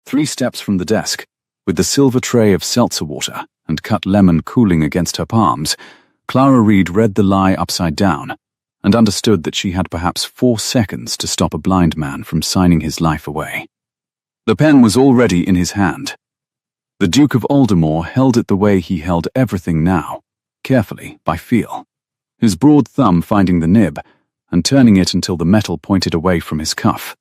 3 steps from the desk, with the silver tray of seltzer water and cut lemon cooling against her palms, Clara Reed read the lie upside down and understood that she had perhaps 4 seconds to stop a blind man from signing his life away. The pen was already in his hand. The Duke of Aldermore held it the way he held everything now, carefully, by feel, his broad thumb finding the nib and turning it until the metal pointed away from his cuff.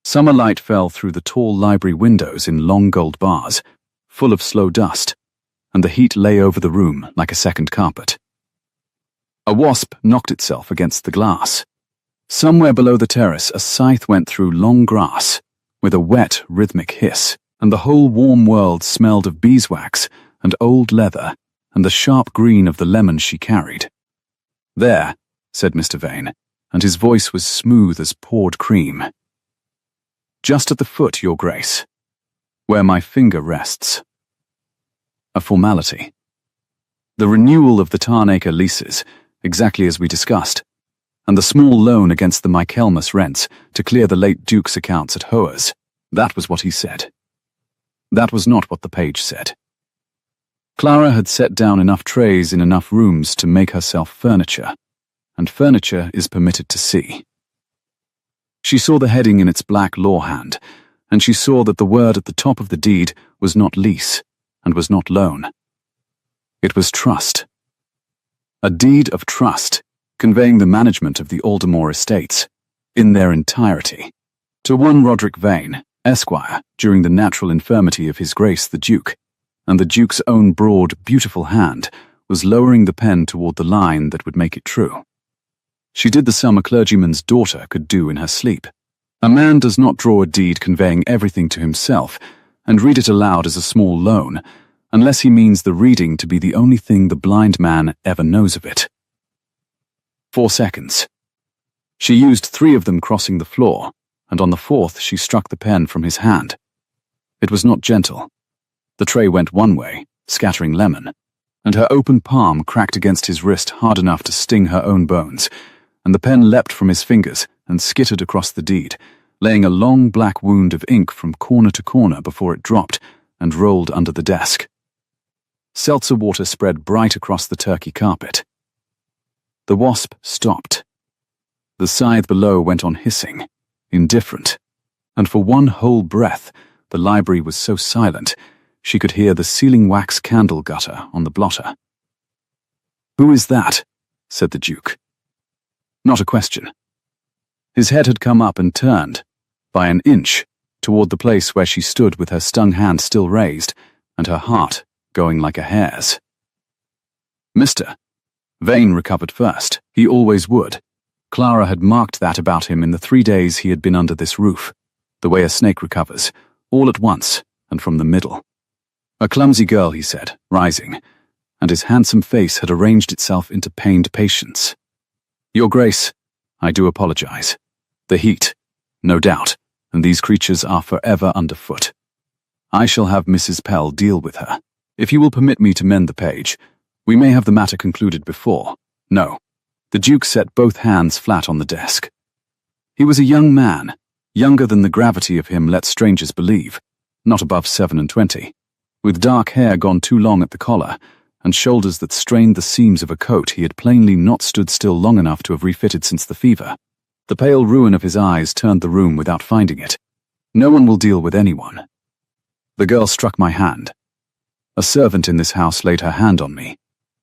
Summer light fell through the tall library windows in long gold bars, full of slow dust, and the heat lay over the room like a second carpet. A wasp knocked itself against the glass. Somewhere below the terrace, a scythe went through long grass, with a wet, rhythmic hiss, and the whole warm world smelled of beeswax and old leather and the sharp green of the lemon she carried. "There," said Mr. Vane, and his voice was smooth as poured cream. "Just at the foot, Your Grace, where my finger rests." A formality. The renewal of the Tarnacre leases, exactly as we discussed, and the small loan against the Michaelmas rents to clear the late Duke's accounts at Hoer's. That was what he said. That was not what the page said. Clara had set down enough trays in enough rooms to make herself furniture, and furniture is permitted to see. She saw the heading in its black law hand, and she saw that the word at the top of the deed was not lease, and was not loan. It was trust. A deed of trust, conveying the management of the Aldermore estates, in their entirety, to one Roderick Vane, Esquire, during the natural infirmity of His Grace the Duke, and the Duke's own broad, beautiful hand was lowering the pen toward the line that would make it true. She did the sum a clergyman's daughter could do in her sleep. A man does not draw a deed conveying everything to himself and read it aloud as a small loan, unless he means the reading to be the only thing the blind man ever knows of it. 4 seconds. She used 3 of them crossing the floor, and on the 4th she struck the pen from his hand. It was not gentle. The tray went one way, scattering lemon, and her open palm cracked against his wrist hard enough to sting her own bones, and the pen leapt from his fingers and skittered across the deed, laying a long black wound of ink from corner to corner before it dropped and rolled under the desk. Seltzer water spread bright across the turkey carpet. The wasp stopped. The scythe below went on hissing, indifferent, and for one whole breath the library was so silent she could hear the sealing wax candle gutter on the blotter. "Who is that?" said the Duke. Not a question. His head had come up and turned, by an inch, toward the place where she stood with her stung hand still raised, and her heart going like a hare's. Mr. Vane recovered first. He always would. Clara had marked that about him in the 3 days he had been under this roof, the way a snake recovers, all at once and from the middle. A clumsy girl, he said, rising, and his handsome face had arranged itself into pained patience. "Your Grace, I do apologize. The heat, no doubt, and these creatures are forever underfoot. I shall have Mrs. Pell deal with her. If you will permit me to mend the page, we may have the matter concluded before." No. The Duke set both hands flat on the desk. He was a young man, younger than the gravity of him let strangers believe, not above 27, with dark hair gone too long at the collar, and shoulders that strained the seams of a coat he had plainly not stood still long enough to have refitted since the fever. The pale ruin of his eyes turned the room without finding it. "No one will deal with anyone." The girl struck my hand. "A servant in this house laid her hand on me,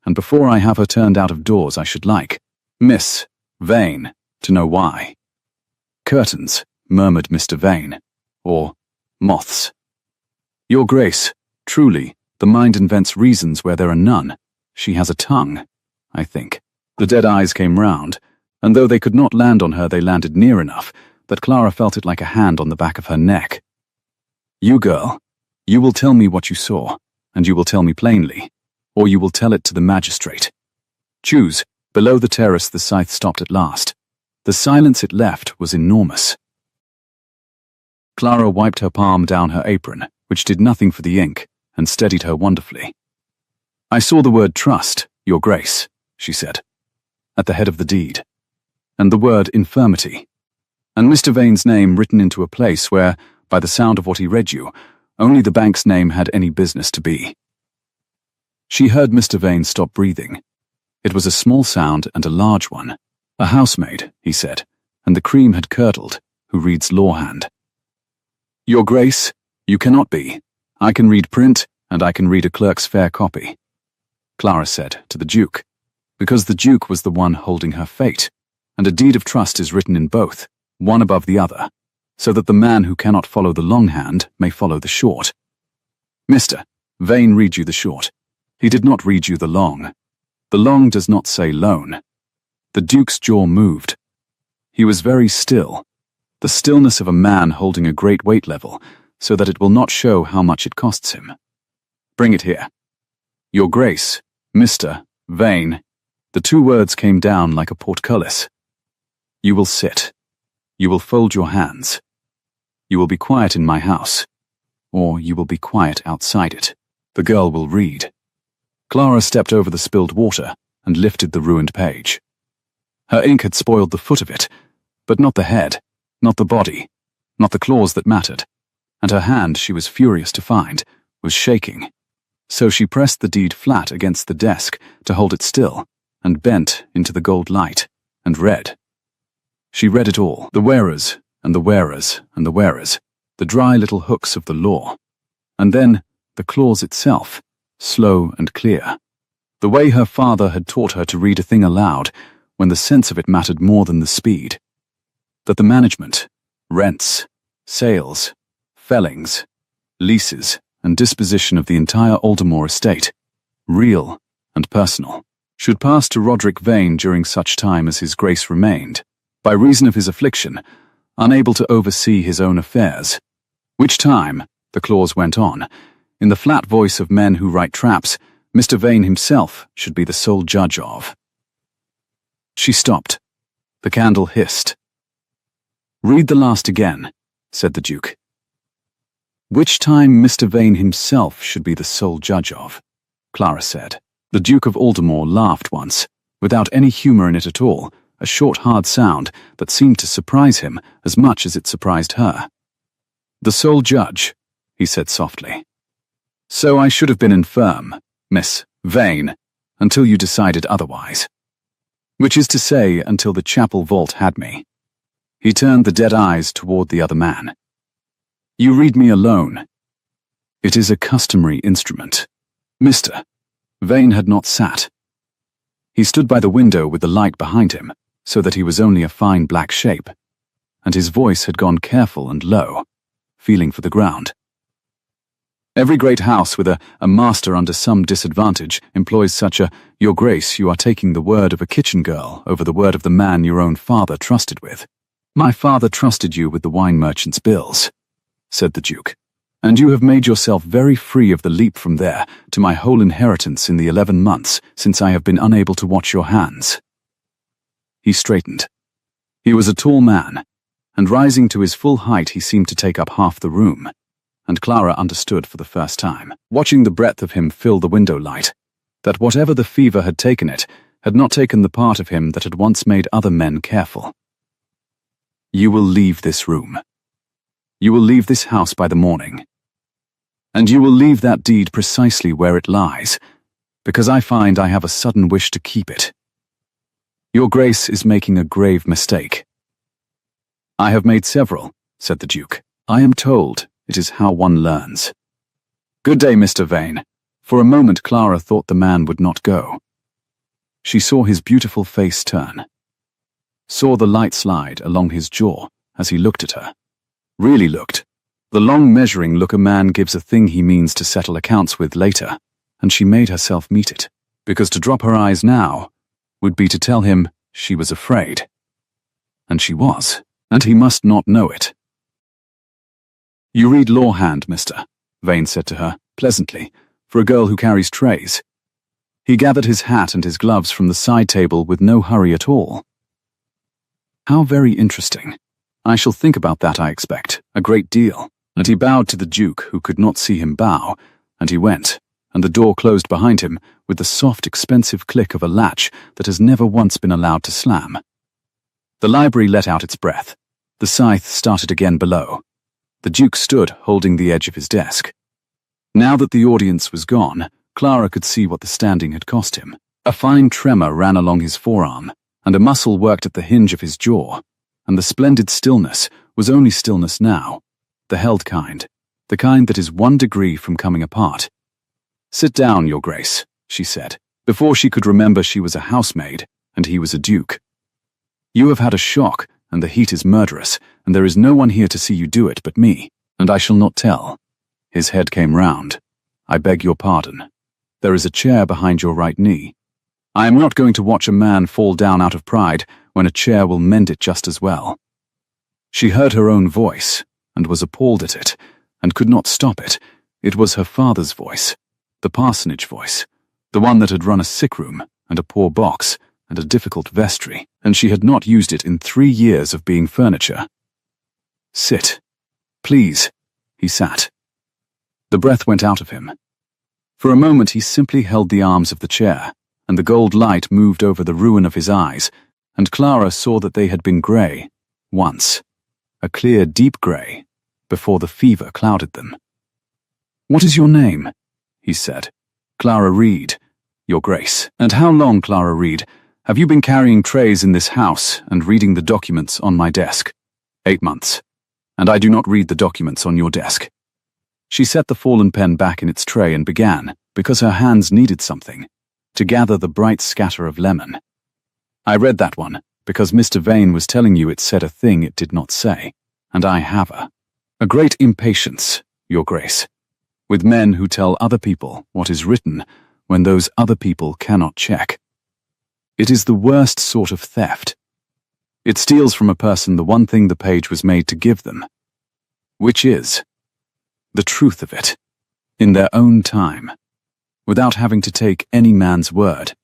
and before I have her turned out of doors I should like, Miss Vane, to know why." "Curtains," murmured Mr. Vane, "or moths." "Your Grace, truly, the mind invents reasons where there are none. She has a tongue, I think." The dead eyes came round, and though they could not land on her, they landed near enough that Clara felt it like a hand on the back of her neck. "You girl, you will tell me what you saw, and you will tell me plainly, or you will tell it to the magistrate. Choose." Below the terrace the scythe stopped at last. The silence it left was enormous. Clara wiped her palm down her apron, which did nothing for the ink, and steadied her wonderfully. "I saw the word trust, Your Grace," she said, "at the head of the deed, and the word infirmity, and Mr. Vane's name written into a place where, By the sound of what he read you, only the bank's name had any business to be. She heard Mr. Vane stop breathing. It was a small sound and a large one. A housemaid, he said, and the cream had curdled, who reads lawhand. Your Grace, you cannot be. I can read print, and I can read a clerk's fair copy, Clara said to the Duke, because the Duke was the one holding her fate, and a deed of trust is written in both, one above the other, so that the man who cannot follow the long hand may follow the short. Mr. Vane read you the short. He did not read you the long. The long does not say loan. The Duke's jaw moved. He was very still, the stillness of a man holding a great weight level, so that it will not show how much it costs him. Bring it here. Your Grace, Mr. Vane. The two words came down like a portcullis. You will sit. You will fold your hands. You will be quiet in my house, or you will be quiet outside it. The girl will read. Clara stepped over the spilled water and lifted the ruined page. Her ink had spoiled the foot of it, but not the head, not the body, not the claws that mattered, and her hand, she was furious to find, was shaking. So she pressed the deed flat against the desk to hold it still, and bent into the gold light, and read. She read it all, the wearers, and the wearers, and the wearers, the dry little hooks of the law, and then the clause itself, slow and clear, the way her father had taught her to read a thing aloud when the sense of it mattered more than the speed, that the management, rents, sales, fellings, leases, and disposition of the entire Aldermore estate, real and personal, should pass to Roderick Vane during such time as his Grace remained, by reason of his affliction, unable to oversee his own affairs, which time, the clause went on, in the flat voice of men who write traps, Mr. Vane himself should be the sole judge of. She stopped. The candle hissed. Read the last again, said the Duke. Which time Mr. Vane himself should be the sole judge of, Clara said. The Duke of Aldermore laughed once, without any humour in it at all, a short hard sound that seemed to surprise him as much as it surprised her. The sole judge, he said softly. So I should have been infirm, Miss Vane, until you decided otherwise. Which is to say, until the chapel vault had me. He turned the dead eyes toward the other man. You read me alone. It is a customary instrument. Mr. Vane had not sat. He stood by the window with the light behind him, so that he was only a fine black shape, and his voice had gone careful and low, feeling for the ground. Every great house with a master under some disadvantage employs such a, Your Grace, you are taking the word of a kitchen girl over the word of the man your own father trusted with. My father trusted you with the wine merchant's bills, said the Duke, and you have made yourself very free of the leap from there to my whole inheritance in the 11 months since I have been unable to watch your hands. He straightened. He was a tall man, and rising to his full height he seemed to take up half the room, and Clara understood for the first time, watching the breadth of him fill the window light, that whatever the fever had taken it, had not taken the part of him that had once made other men careful. You will leave this room. You will leave this house by the morning. And you will leave that deed precisely where it lies, because I find I have a sudden wish to keep it. Your Grace is making a grave mistake. I have made several, said the Duke. I am told it is how one learns. Good day, Mr. Vane. For a moment Clara thought the man would not go. She saw his beautiful face turn, saw the light slide along his jaw as he looked at her. Really looked. The long measuring look a man gives a thing he means to settle accounts with later, and she made herself meet it, because to drop her eyes now would be to tell him she was afraid. And she was, and he must not know it. You read lawhand, mister, Vane said to her, pleasantly, for a girl who carries trays. He gathered his hat and his gloves from the side table with no hurry at all. How very interesting. I shall think about that, I expect, a great deal. And he bowed to the Duke, who could not see him bow, and he went, and the door closed behind him with the soft, expensive click of a latch that has never once been allowed to slam. The library let out its breath. The scythe started again below. The Duke stood holding the edge of his desk. Now that the audience was gone, Clara could see what the standing had cost him. A fine tremor ran along his forearm, and a muscle worked at the hinge of his jaw, and the splendid stillness was only stillness now, the held kind, the kind that is 1 degree from coming apart. "Sit down, Your Grace," she said, before she could remember she was a housemaid and he was a duke. "You have had a shock, and the heat is murderous, and there is no one here to see you do it but me, and I shall not tell." His head came round. "I beg your pardon. There is a chair behind your right knee. I am not going to watch a man fall down out of pride when a chair will mend it just as well." She heard her own voice, and was appalled at it, and could not stop it. It was her father's voice, the parsonage voice, the one that had run a sick room, and a poor box, and a difficult vestry, and she had not used it in 3 years of being furniture. "Sit. Please." He sat. The breath went out of him. For a moment he simply held the arms of the chair, and the gold light moved over the ruin of his eyes, and Clara saw that they had been grey, once, a clear, deep grey, before the fever clouded them. "What is your name?" he said. "Clara Reed, Your Grace." "And how long, Clara Reed, have you been carrying trays in this house and reading the documents on my desk?" "8 months. And I do not read the documents on your desk." She set the fallen pen back in its tray and began, because her hands needed something, to gather the bright scatter of lemon. "I read that one, because Mr. Vane was telling you it said a thing it did not say, and I have a great impatience, Your Grace, with men who tell other people what is written when those other people cannot check. It is the worst sort of theft. It steals from a person the one thing the page was made to give them, which is the truth of it, in their own time, without having to take any man's word."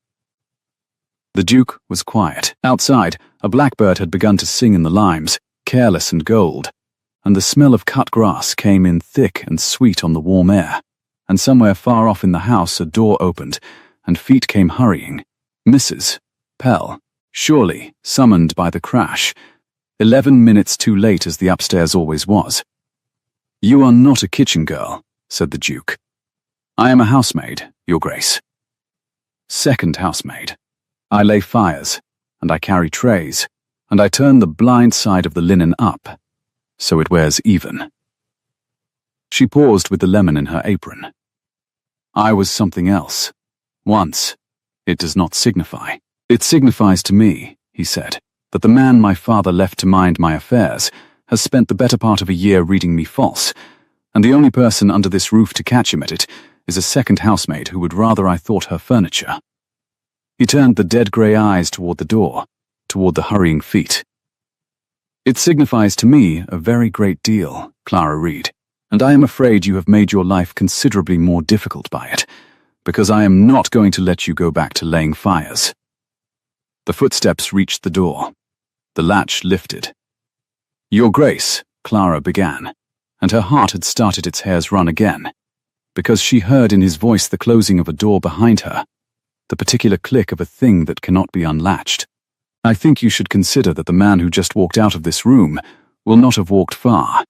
The Duke was quiet. Outside, a blackbird had begun to sing in the limes, careless and gold, and the smell of cut grass came in thick and sweet on the warm air, and somewhere far off in the house a door opened, and feet came hurrying. Mrs. Pell, surely summoned by the crash, 11 minutes too late as the upstairs always was. "You are not a kitchen girl," said the Duke. "I am a housemaid, Your Grace. Second housemaid. I lay fires, and I carry trays, and I turn the blind side of the linen up, so it wears even." She paused with the lemon in her apron. "I was something else. Once. It does not signify." "It signifies to me," he said, "that the man my father left to mind my affairs has spent the better part of a year reading me false, and the only person under this roof to catch him at it is a second housemaid who would rather I thought her furniture." He turned the dead grey eyes toward the door, toward the hurrying feet. "It signifies to me a very great deal, Clara Reed, and I am afraid you have made your life considerably more difficult by it, because I am not going to let you go back to laying fires." The footsteps reached the door. The latch lifted. "Your Grace," Clara began, and her heart had started its hairs run again, because she heard in his voice the closing of a door behind her, the particular click of a thing that cannot be unlatched. "I think you should consider that the man who just walked out of this room will not have walked far."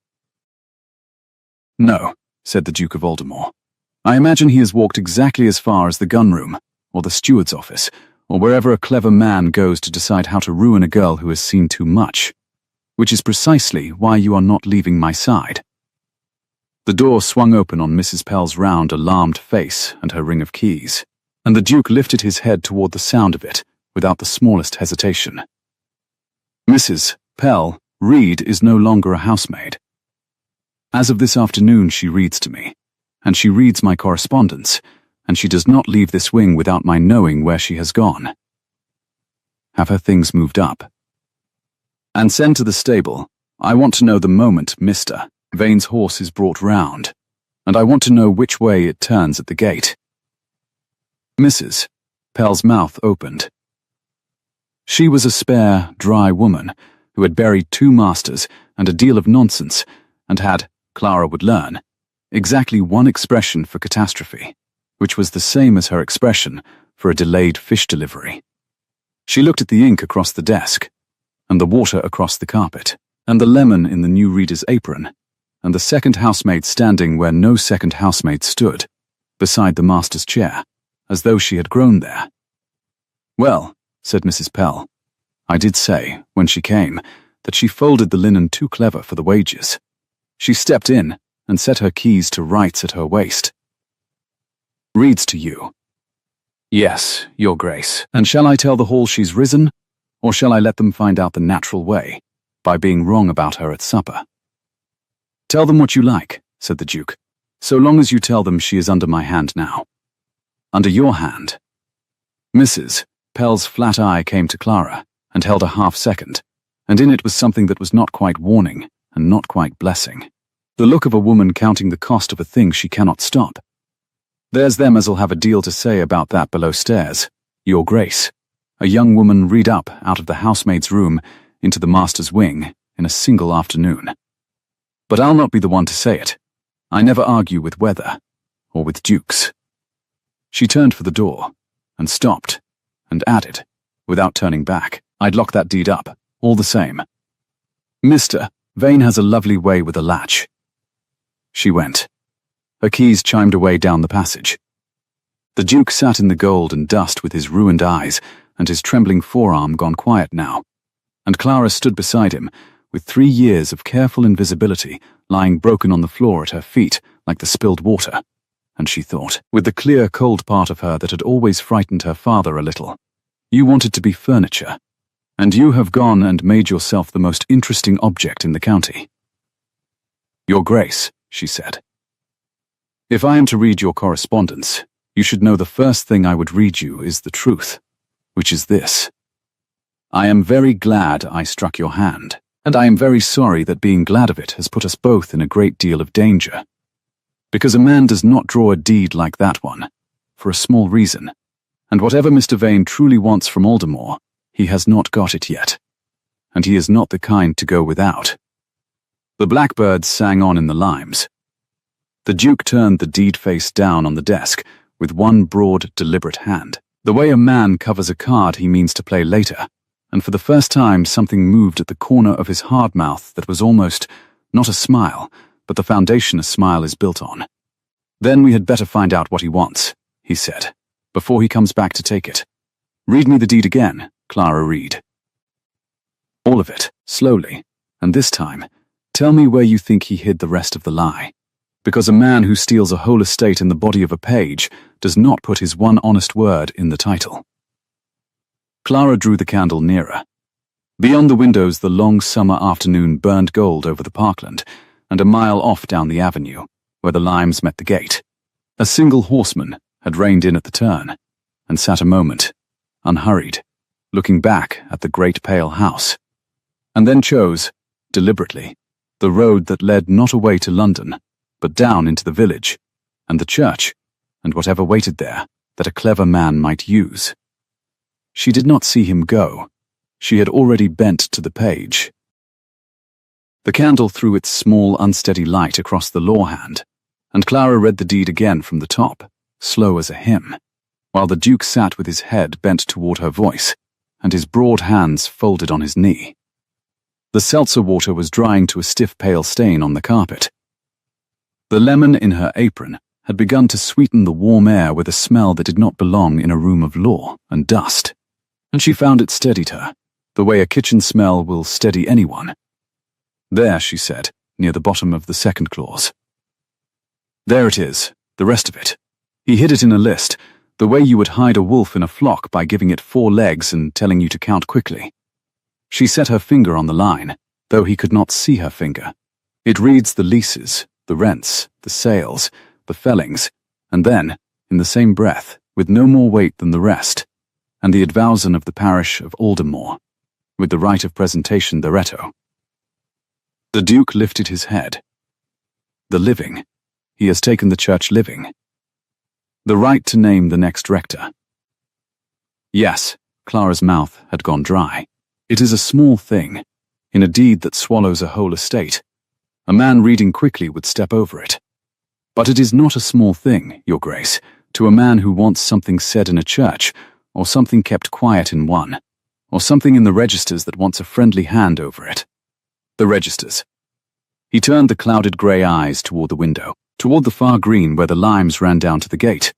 "No," said the Duke of Aldermore. "I imagine he has walked exactly as far as the gun-room, or the steward's office, or wherever a clever man goes to decide how to ruin a girl who has seen too much, which is precisely why you are not leaving my side." The door swung open on Mrs. Pell's round, alarmed face and her ring of keys, and the Duke lifted his head toward the sound of it without the smallest hesitation. "Mrs. Pell Reed is no longer a housemaid. As of this afternoon she reads to me, and she reads my correspondence, and she does not leave this wing without my knowing where she has gone. Have her things moved up. And send to the stable. I want to know the moment Mr. Vane's horse is brought round, and I want to know which way it turns at the gate." Mrs. Pell's mouth opened. She was a spare, dry woman who had buried 2 masters and a deal of nonsense, and had, Clara would learn, exactly one expression for catastrophe, which was the same as her expression for a delayed fish delivery. She looked at the ink across the desk, and the water across the carpet, and the lemon in the new reader's apron, and the second housemaid standing where no second housemaid stood, beside the master's chair, as though she had grown there. "Well," said Mrs. Pell, "I did say, when she came, that she folded the linen too clever for the wages. She stepped in and set her keys to rights at her waist. Reads to you." "Yes, Your Grace. And shall I tell the hall she's risen, or shall I let them find out the natural way, by being wrong about her at supper?" "Tell them what you like," said the Duke, "so long as you tell them she is under my hand now." "Under your hand?" Mrs. Pell's flat eye came to Clara, and held a half-second, and in it was something that was not quite warning and not quite blessing. The look of a woman counting the cost of a thing she cannot stop. "There's them as'll have a deal to say about that below stairs, Your Grace." A young woman read up out of the housemaid's room into the master's wing in a single afternoon. "But I'll not be the one to say it. I never argue with weather, or with dukes." She turned for the door, and stopped, and added, without turning back, "I'd lock that deed up, all the same. Mr. Vane has a lovely way with a latch." She went. Her keys chimed away down the passage. The Duke sat in the gold and dust with his ruined eyes and his trembling forearm gone quiet now, and Clara stood beside him, with 3 years of careful invisibility lying broken on the floor at her feet like the spilled water, and she thought, with the clear, cold part of her that had always frightened her father a little, "You wanted to be furniture, and you have gone and made yourself the most interesting object in the county." "Your Grace," she said, "if I am to read your correspondence, you should know the first thing I would read you is the truth, which is this. I am very glad I struck your hand, and I am very sorry that being glad of it has put us both in a great deal of danger. Because a man does not draw a deed like that one, for a small reason, and whatever Mr. Vane truly wants from Aldermore, he has not got it yet, and he is not the kind to go without." The blackbirds sang on in the limes. The Duke turned the deed face down on the desk with one broad, deliberate hand, the way a man covers a card he means to play later, and for the first time something moved at the corner of his hard mouth that was almost not a smile, but the foundation a smile is built on. "Then we had better find out what he wants," he said, "before he comes back to take it. Read me the deed again, Clara Reed. All of it, slowly, and this time, tell me where you think he hid the rest of the lie. Because a man who steals a whole estate in the body of a page does not put his one honest word in the title." Clara drew the candle nearer. Beyond the windows the long summer afternoon burned gold over the parkland, and a mile off down the avenue, where the limes met the gate, a single horseman had reined in at the turn, and sat a moment, unhurried, looking back at the great pale house, and then chose, deliberately, the road that led not away to London, but down into the village, and the church, and whatever waited there that a clever man might use. She did not see him go. She had already bent to the page. The candle threw its small, unsteady light across the law hand, and Clara read the deed again from the top, slow as a hymn, while the Duke sat with his head bent toward her voice, and his broad hands folded on his knee. The seltzer water was drying to a stiff pale stain on the carpet. The lemon in her apron had begun to sweeten the warm air with a smell that did not belong in a room of law and dust, and she found it steadied her, the way a kitchen smell will steady anyone. "There," she said, near the bottom of the second clause. "There it is, the rest of it. He hid it in a list, the way you would hide a wolf in a flock by giving it 4 legs and telling you to count quickly." She set her finger on the line, though he could not see her finger. "It reads the leases, the rents, the sales, the fellings, and then, in the same breath, with no more weight than the rest, and the advowson of the parish of Aldermore, with the right of presentation thereto." The Duke lifted his head. "The living. He has taken the church living. The right to name the next rector." Yes, Clara's mouth had gone dry. "It is a small thing, in a deed that swallows a whole estate. A man reading quickly would step over it. But it is not a small thing, Your Grace, to a man who wants something said in a church, or something kept quiet in one, or something in the registers that wants a friendly hand over it. The registers. He turned the clouded grey eyes toward the window, toward the far green where the limes ran down to the gate.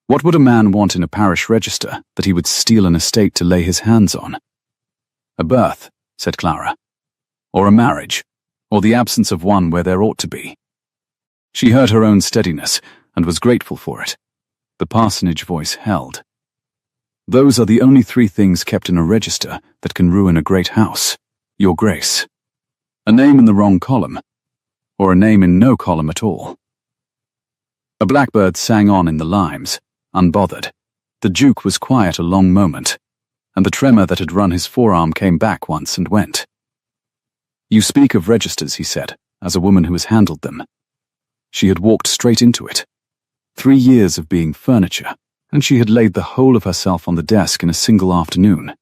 What would a man want in a parish register that he would steal an estate to lay his hands on? A birth, said Clara. Or a marriage, or the absence of one where there ought to be. She heard her own steadiness and was grateful for it. The parsonage voice held. Those are the only 3 things kept in a register that can ruin a great house, Your Grace. A name in the wrong column, or a name in no column at all. A blackbird sang on in the limes, unbothered. The Duke was quiet a long moment, and the tremor that had run his forearm came back once and went. You speak of registers, he said, as a woman who has handled them. She had walked straight into it. 3 years of being furniture, and she had laid the whole of herself on the desk in a single afternoon.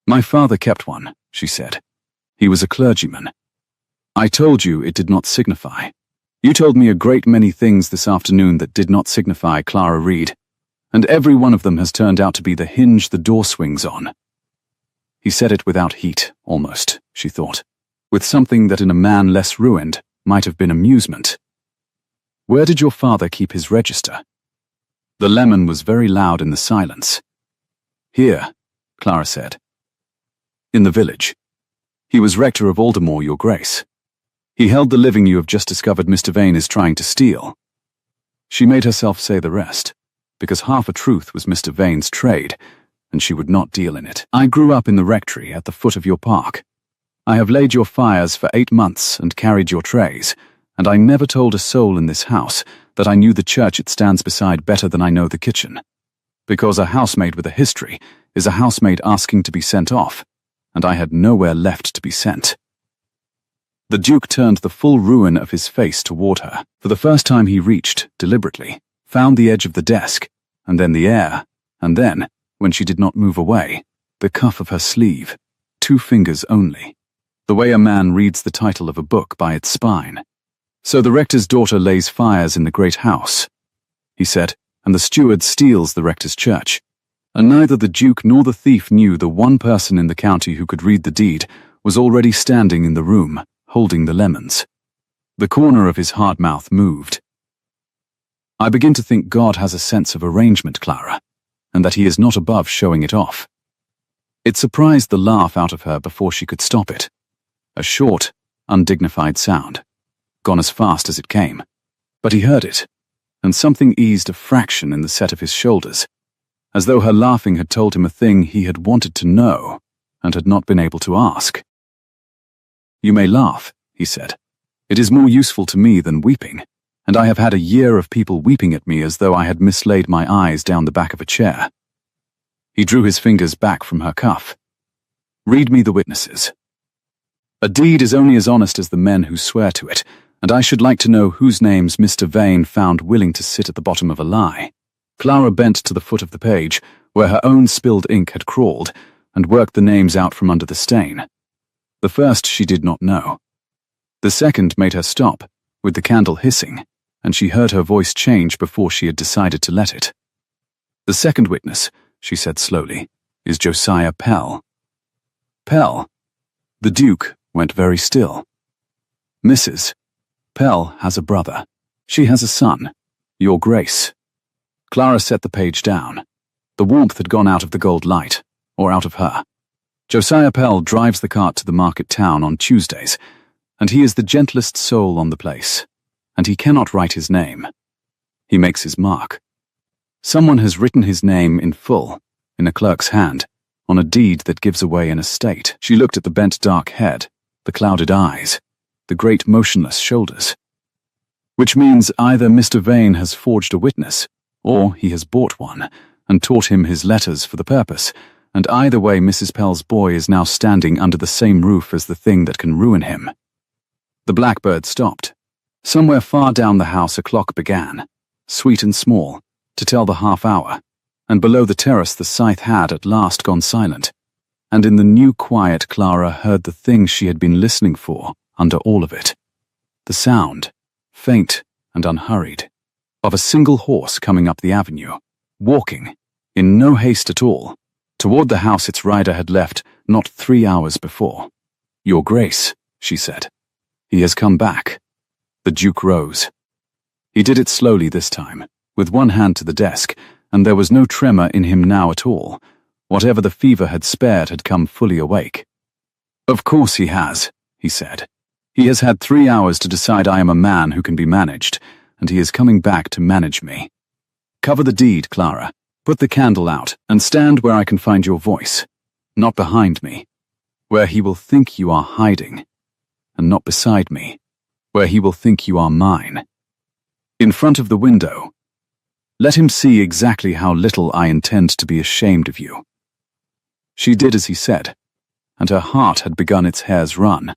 My father kept one, she said. He was a clergyman. I told you it did not signify. You told me a great many things this afternoon that did not signify, Clara Reed, and every one of them has turned out to be the hinge the door swings on. He said it without heat, almost, she thought, with something that in a man less ruined might have been amusement. Where did your father keep his register? The lemon was very loud in the silence. Here, Clara said. In the village. He was rector of Aldermore, Your Grace. He held the living you have just discovered Mr. Vane is trying to steal. She made herself say the rest, because half a truth was Mr. Vane's trade, and she would not deal in it. I grew up in the rectory at the foot of your park. I have laid your fires for 8 months and carried your trays, and I never told a soul in this house that I knew the church it stands beside better than I know the kitchen. Because a housemaid with a history is a housemaid asking to be sent off, and I had nowhere left to be sent. The Duke turned the full ruin of his face toward her. For the first time he reached, deliberately, found the edge of the desk, and then the air, and then, when she did not move away, the cuff of her sleeve, 2 fingers only. The way a man reads the title of a book by its spine. So the rector's daughter lays fires in the great house, he said, and the steward steals the rector's church. And neither the Duke nor the thief knew the one person in the county who could read the deed was already standing in the room, holding the lemons. The corner of his hard mouth moved. I begin to think God has a sense of arrangement, Clara, and that he is not above showing it off. It surprised the laugh out of her before she could stop it. A short, undignified sound, gone as fast as it came. But he heard it, and something eased a fraction in the set of his shoulders, as though her laughing had told him a thing he had wanted to know and had not been able to ask. You may laugh, he said. It is more useful to me than weeping, and I have had a year of people weeping at me as though I had mislaid my eyes down the back of a chair. He drew his fingers back from her cuff. Read me the witnesses. A deed is only as honest as the men who swear to it, and I should like to know whose names Mr. Vane found willing to sit at the bottom of a lie. Clara bent to the foot of the page, where her own spilled ink had crawled, and worked the names out from under the stain. The first she did not know. The second made her stop, with the candle hissing, and she heard her voice change before she had decided to let it. The second witness, she said slowly, is Josiah Pell. Pell? The Duke went very still. Mrs. Pell has a brother. She has a son, Your Grace. Clara set the page down. The warmth had gone out of the gold light, or out of her. Josiah Pell drives the cart to the market town on Tuesdays, and he is the gentlest soul on the place, and he cannot write his name. He makes his mark. Someone has written his name in full, in a clerk's hand, on a deed that gives away an estate. She looked at the bent dark head, the clouded eyes, the great motionless shoulders. Which means either Mr. Vane has forged a witness, or he has bought one, and taught him his letters for the purpose, and either way Mrs. Pell's boy is now standing under the same roof as the thing that can ruin him. The blackbird stopped. Somewhere far down the house a clock began, sweet and small, to tell the half hour, and below the terrace the scythe had at last gone silent, and in the new quiet Clara heard the thing she had been listening for under all of it. The sound, faint and unhurried, of a single horse coming up the avenue, walking, in no haste at all, toward the house its rider had left not 3 hours before. Your Grace, she said. He has come back. The Duke rose. He did it slowly this time, with one hand to the desk, and there was no tremor in him now at all. Whatever the fever had spared had come fully awake. "Of course he has," he said. "He has had 3 hours to decide I am a man who can be managed, and he is coming back to manage me. Cover the deed, Clara. Put the candle out, and stand where I can find your voice. Not behind me, where he will think you are hiding, and not beside me, where he will think you are mine. In front of the window. Let him see exactly how little I intend to be ashamed of you." She did as he said, and her heart had begun its hair's run,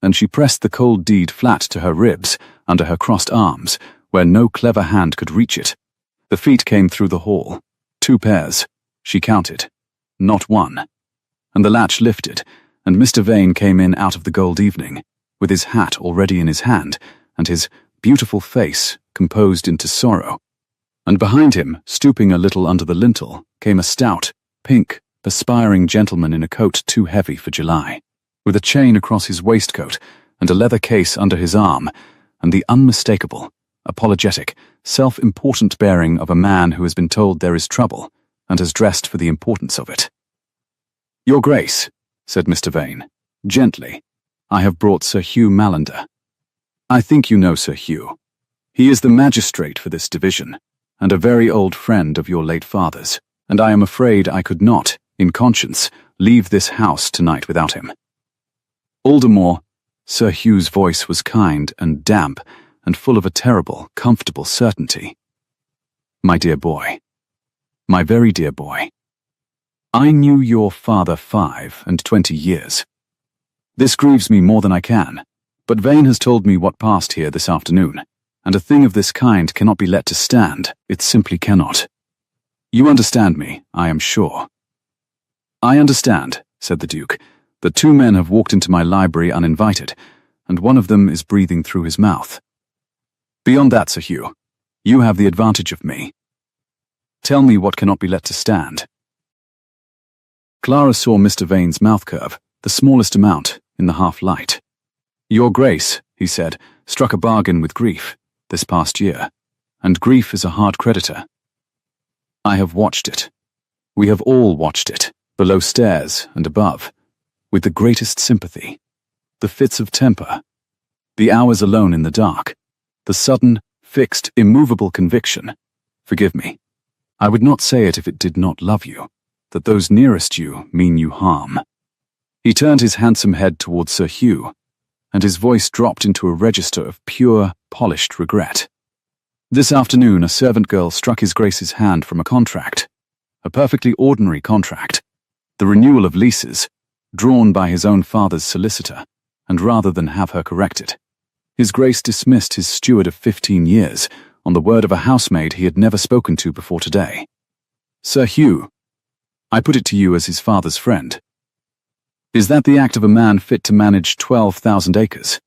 and she pressed the cold deed flat to her ribs, under her crossed arms, where no clever hand could reach it. The feet came through the hall. 2 pairs, she counted, not one. And the latch lifted, and Mr. Vane came in out of the gold evening, with his hat already in his hand, and his beautiful face composed into sorrow. And behind him, stooping a little under the lintel, came a stout, pink, perspiring gentleman in a coat too heavy for July, with a chain across his waistcoat and a leather case under his arm, and the unmistakable, apologetic, self-important bearing of a man who has been told there is trouble and has dressed for the importance of it. "Your Grace," said Mr. Vane, gently, "I have brought Sir Hugh Mallander. I think you know Sir Hugh. He is the magistrate for this division, and a very old friend of your late father's, and I am afraid I could not, in conscience, leave this house tonight without him." Aldermore, Sir Hugh's voice was kind and damp, and full of a terrible, comfortable certainty. "My dear boy, my very dear boy, I knew your father 25 years. This grieves me more than I can, but Vane has told me what passed here this afternoon, and a thing of this kind cannot be let to stand. It simply cannot. You understand me, I am sure." "I understand," said the Duke, "that 2 men have walked into my library uninvited, and one of them is breathing through his mouth. Beyond that, Sir Hugh, you have the advantage of me. Tell me what cannot be let to stand." Clara saw Mr. Vane's mouth curve, the smallest amount, in the half-light. "Your Grace," he said, "struck a bargain with grief, this past year, and grief is a hard creditor. I have watched it. We have all watched it, below stairs and above, with the greatest sympathy. The fits of temper, the hours alone in the dark, the sudden, fixed, immovable conviction, forgive me, I would not say it if it did not love you, that those nearest you mean you harm." He turned his handsome head towards Sir Hugh, and his voice dropped into a register of pure, polished regret. "This afternoon a servant girl struck his Grace's hand from a contract, a perfectly ordinary contract, the renewal of leases, drawn by his own father's solicitor, and rather than have her corrected, his Grace dismissed his steward of 15 years on the word of a housemaid he had never spoken to before today. Sir Hugh, I put it to you as his father's friend. Is that the act of a man fit to manage 12,000 acres?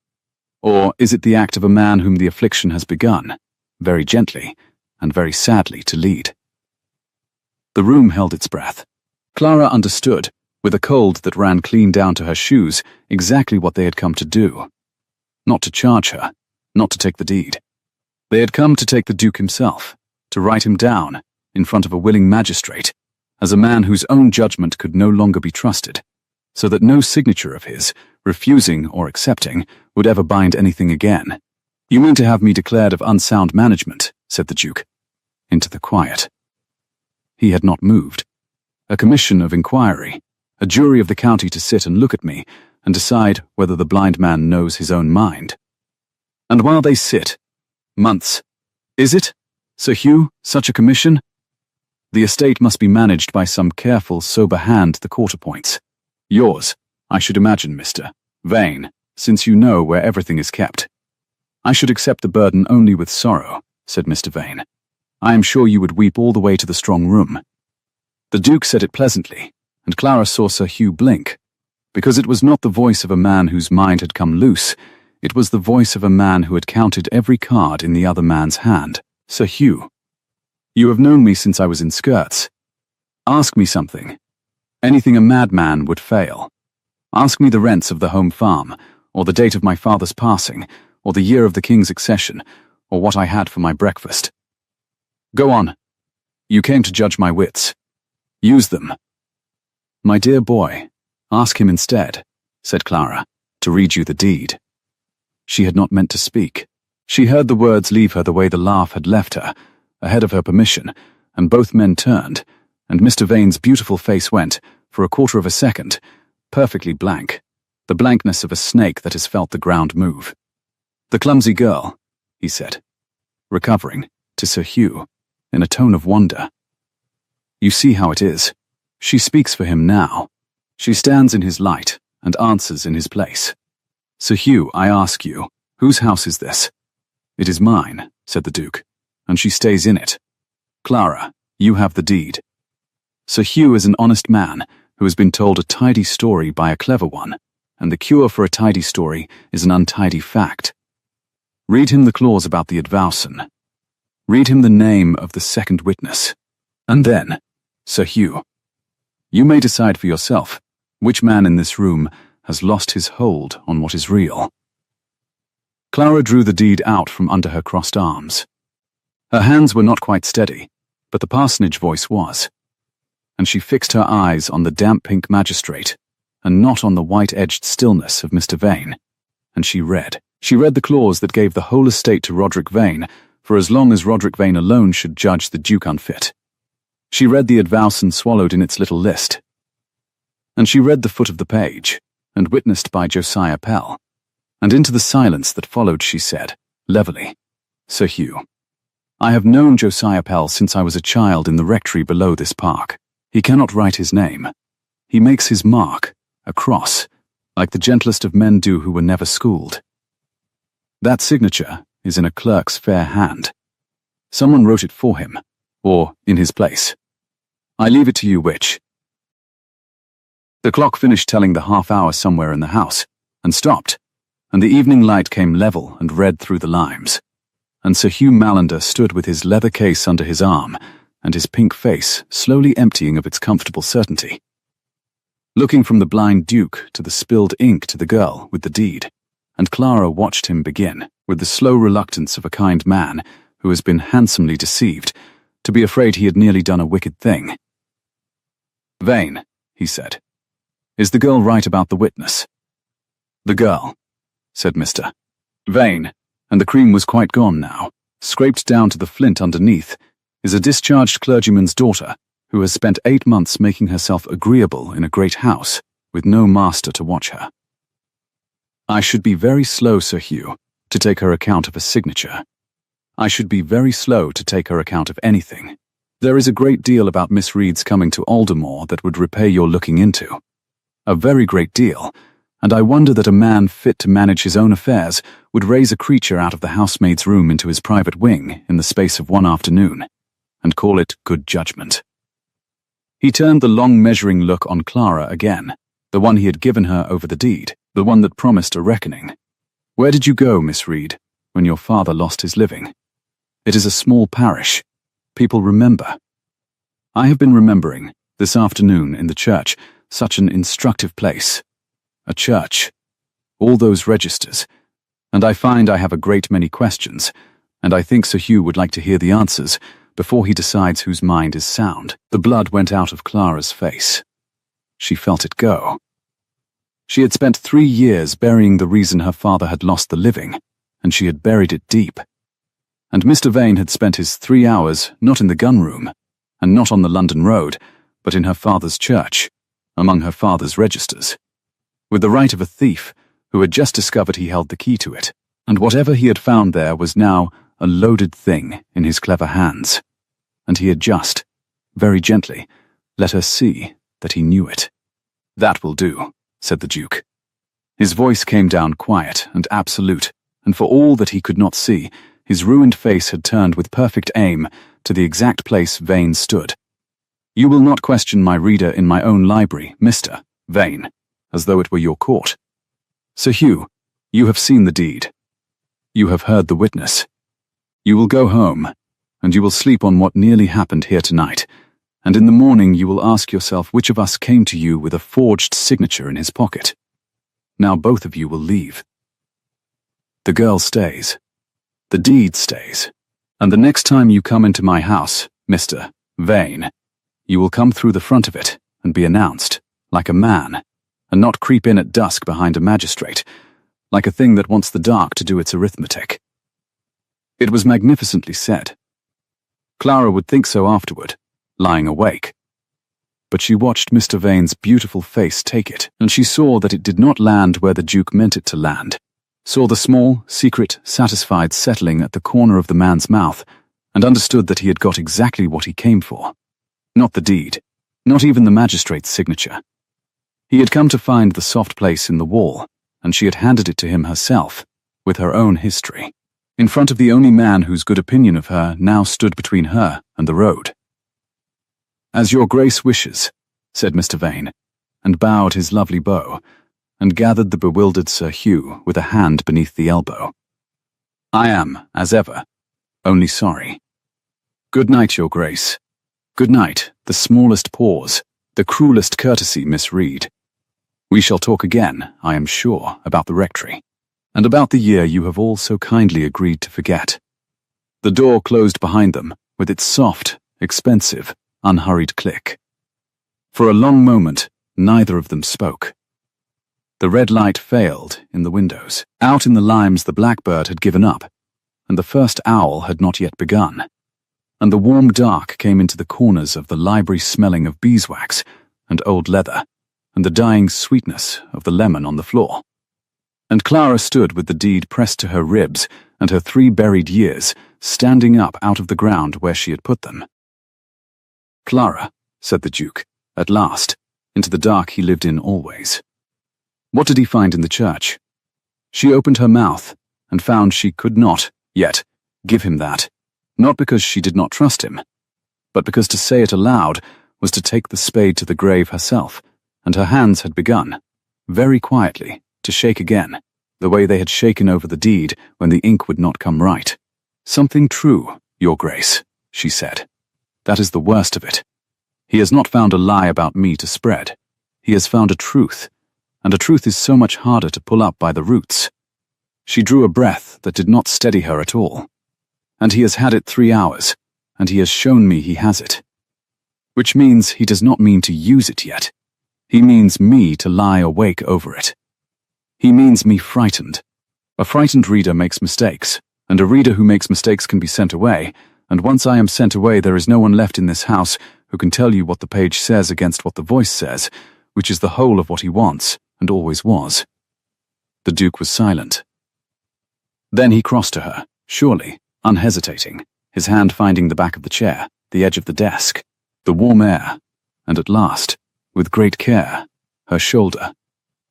Or is it the act of a man whom the affliction has begun, very gently and very sadly, to lead?" The room held its breath. Clara understood, with a cold that ran clean down to her shoes, exactly what they had come to do. Not to charge her, not to take the deed. They had come to take the Duke himself, to write him down, in front of a willing magistrate, as a man whose own judgment could no longer be trusted, so that no signature of his, refusing or accepting, would ever bind anything again. "You mean to have me declared of unsound management," said the Duke, into the quiet. He had not moved. "A commission of inquiry, a jury of the county to sit and look at me, and decide whether the blind man knows his own mind. And while they sit, months, is it, Sir Hugh, such a commission? The estate must be managed by some careful, sober hand the court appoints. Yours, I should imagine, Mr. Vane, since you know where everything is kept." "I should accept the burden only with sorrow," said Mr. Vane. "I am sure you would weep all the way to the strong room." The Duke said it pleasantly, and Clara saw Sir Hugh blink, because it was not the voice of a man whose mind had come loose, it was the voice of a man who had counted every card in the other man's hand. "Sir Hugh, you have known me since I was in skirts. Ask me something. Anything a madman would fail. Ask me the rents of the home farm, or the date of my father's passing, or the year of the king's accession, or what I had for my breakfast. Go on. You came to judge my wits. Use them. My dear boy, ask him instead, said Clara, to read you the deed. She had not meant to speak. She heard the words leave her the way the laugh had left her, ahead of her permission, and both men turned, and Mr. Vane's beautiful face went, for a quarter of a second, perfectly blank, the blankness of a snake that has felt the ground move. The clumsy girl, he said, recovering, to Sir Hugh, in a tone of wonder. You see how it is. She speaks for him now. She stands in his light and answers in his place. Sir Hugh, I ask you, whose house is this? It is mine, said the Duke, and she stays in it. Clara, you have the deed. Sir Hugh is an honest man who has been told a tidy story by a clever one, and the cure for a tidy story is an untidy fact. Read him the clause about the advowson. Read him the name of the second witness. And then, Sir Hugh, you may decide for yourself which man in this room has lost his hold on what is real. Clara drew the deed out from under her crossed arms. Her hands were not quite steady, but the parsonage voice was, and she fixed her eyes on the damp pink magistrate, and not on the white-edged stillness of Mr. Vane, and she read. She read the clause that gave the whole estate to Roderick Vane, for as long as Roderick Vane alone should judge the Duke unfit. She read the advowson swallowed in its little list. And she read the foot of the page, and witnessed by Josiah Pell. And into the silence that followed she said, levelly, Sir Hugh, I have known Josiah Pell since I was a child in the rectory below this park. He cannot write his name. He makes his mark, a cross, like the gentlest of men do who were never schooled. That signature is in a clerk's fair hand. Someone wrote it for him, or in his place. I leave it to you which. The clock finished telling the half-hour somewhere in the house, and stopped, and the evening light came level and red through the limes, and Sir Hugh Mallander stood with his leather case under his arm, and his pink face slowly emptying of its comfortable certainty, looking from the blind Duke to the spilled ink to the girl with the deed, and Clara watched him begin, with the slow reluctance of a kind man who has been handsomely deceived, to be afraid he had nearly done a wicked thing. Vane, he said, is the girl right about the witness? The girl, said Mr. Vane, and the cream was quite gone now, scraped down to the flint underneath, is a discharged clergyman's daughter who has spent 8 months making herself agreeable in a great house, with no master to watch her. I should be very slow, Sir Hugh, to take her account of a signature. I should be very slow to take her account of anything. There is a great deal about Miss Reed's coming to Aldermore that would repay your looking into. A very great deal, and I wonder that a man fit to manage his own affairs would raise a creature out of the housemaid's room into his private wing in the space of one afternoon, and call it good judgment. He turned the long measuring look on Clara again, the one he had given her over the deed, the one that promised a reckoning. Where did you go, Miss Reed, when your father lost his living? It is a small parish. People remember. I have been remembering, this afternoon in the church, such an instructive place. A church. All those registers. And I find I have a great many questions, and I think Sir Hugh would like to hear the answers before he decides whose mind is sound. The blood went out of Clara's face. She felt it go. She had spent 3 years burying the reason her father had lost the living, and she had buried it deep. And Mr. Vane had spent his 3 hours not in the gun-room, and not on the London road, but in her father's church, among her father's registers, with the right of a thief who had just discovered he held the key to it, and whatever he had found there was now a loaded thing in his clever hands, and he had just, very gently, let her see that he knew it. That will do, said the Duke. His voice came down quiet and absolute, and for all that he could not see, his ruined face had turned with perfect aim to the exact place Vane stood. You will not question my reader in my own library, Mr. Vane, as though it were your court. Sir Hugh, you have seen the deed. You have heard the witness. You will go home, and you will sleep on what nearly happened here tonight, and in the morning you will ask yourself which of us came to you with a forged signature in his pocket. Now both of you will leave. The girl stays. The deed stays. And the next time you come into my house, Mr. Vane, you will come through the front of it and be announced, like a man, and not creep in at dusk behind a magistrate, like a thing that wants the dark to do its arithmetic. It was magnificently said. Clara would think so afterward, lying awake. But she watched Mr. Vane's beautiful face take it, and she saw that it did not land where the Duke meant it to land, saw the small, secret, satisfied settling at the corner of the man's mouth, and understood that he had got exactly what he came for. Not the deed, not even the magistrate's signature. He had come to find the soft place in the wall, and she had handed it to him herself, with her own history, in front of the only man whose good opinion of her now stood between her and the road. "As your grace wishes," said Mr. Vane, and bowed his lovely bow, and gathered the bewildered Sir Hugh with a hand beneath the elbow. "I am, as ever, only sorry. Good night, your grace. Good night, the smallest pause, the cruelest courtesy, Miss Reed. We shall talk again, I am sure, about the rectory, and about the year you have all so kindly agreed to forget." The door closed behind them, with its soft, expensive, unhurried click. For a long moment, neither of them spoke. The red light failed in the windows. Out in the limes the blackbird had given up, and the first owl had not yet begun, and the warm dark came into the corners of the library, smelling of beeswax and old leather, and the dying sweetness of the lemon on the floor. And Clara stood with the deed pressed to her ribs and her 3 buried years standing up out of the ground where she had put them. "Clara," said the Duke, at last, into the dark he lived in always. "What did he find in the church?" She opened her mouth and found she could not, yet, give him that, not because she did not trust him, but because to say it aloud was to take the spade to the grave herself, and her hands had begun, very quietly, to shake again, the way they had shaken over the deed when the ink would not come right. "Something true, your grace," she said. "That is the worst of it. He has not found a lie about me to spread. He has found a truth, and a truth is so much harder to pull up by the roots." She drew a breath that did not steady her at all. "And he has had it 3 hours, and he has shown me he has it. Which means he does not mean to use it yet. He means me to lie awake over it. He means me frightened. A frightened reader makes mistakes, and a reader who makes mistakes can be sent away, and once I am sent away there is no one left in this house who can tell you what the page says against what the voice says, which is the whole of what he wants, and always was." The Duke was silent. Then he crossed to her, surely, unhesitating, his hand finding the back of the chair, the edge of the desk, the warm air, and at last, with great care, her shoulder,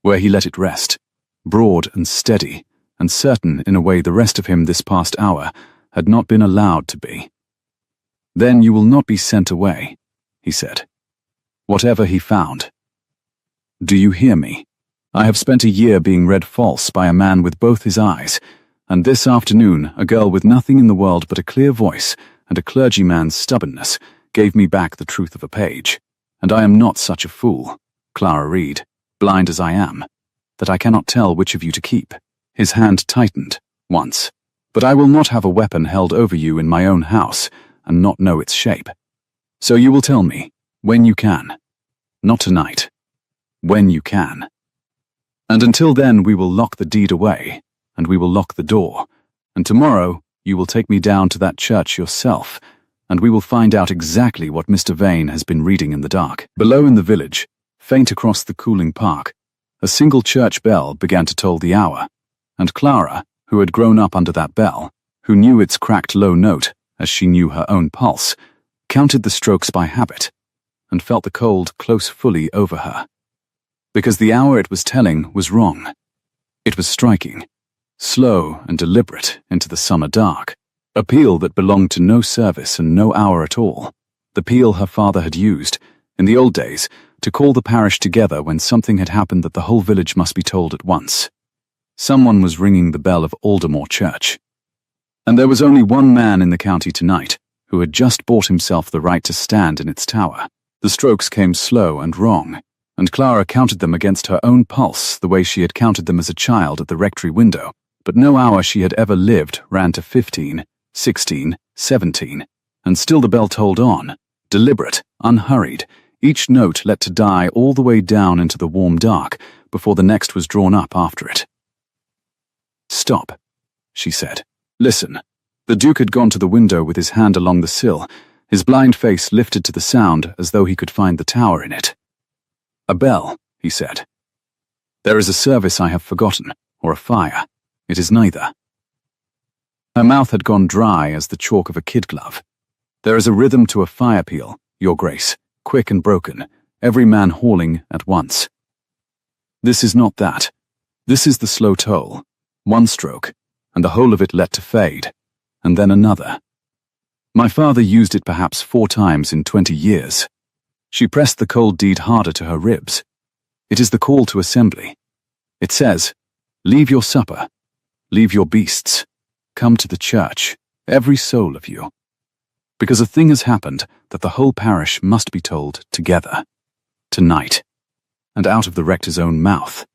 where he let it rest, broad and steady, and certain in a way the rest of him this past hour had not been allowed to be. "Then you will not be sent away," he said. "Whatever he found. Do you hear me? I have spent a year being read false by a man with both his eyes, and this afternoon a girl with nothing in the world but a clear voice and a clergyman's stubbornness gave me back the truth of a page, and I am not such a fool, Clara Reed, blind as I am, that I cannot tell which of you to keep." His hand tightened, once. "But I will not have a weapon held over you in my own house and not know its shape. So you will tell me, when you can. Not tonight. When you can. And until then we will lock the deed away, and we will lock the door, and tomorrow you will take me down to that church yourself, and we will find out exactly what Mr. Vane has been reading in the dark." Below in the village, faint across the cooling park, a single church bell began to toll the hour, and Clara, who had grown up under that bell, who knew its cracked low note as she knew her own pulse, counted the strokes by habit, and felt the cold close fully over her. Because the hour it was telling was wrong. It was striking, slow and deliberate into the summer dark, a peal that belonged to no service and no hour at all, the peal her father had used, in the old days, to call the parish together when something had happened that the whole village must be told at once. Someone was ringing the bell of Aldermore Church. And there was only one man in the county tonight who had just bought himself the right to stand in its tower. The strokes came slow and wrong, and Clara counted them against her own pulse the way she had counted them as a child at the rectory window, but no hour she had ever lived ran to 15, 16, 17, and still the bell tolled on, deliberate, unhurried, each note let to die all the way down into the warm dark before the next was drawn up after it. "Stop," she said. "Listen." The Duke had gone to the window with his hand along the sill, his blind face lifted to the sound as though he could find the tower in it. "A bell," he said. "There is a service I have forgotten, or a fire. It is neither." Her mouth had gone dry as the chalk of a kid glove. "There is a rhythm to a fire peal, Your Grace, quick and broken, every man hauling at once. This is not that. This is the slow toll, one stroke, and the whole of it let to fade, and then another. My father used it perhaps 4 times in 20 years. She pressed the cold deed harder to her ribs. It is the call to assembly. It says, leave your supper, leave your beasts, come to the church, every soul of you. Because a thing has happened that the whole parish must be told together, tonight, and out of the rector's own mouth.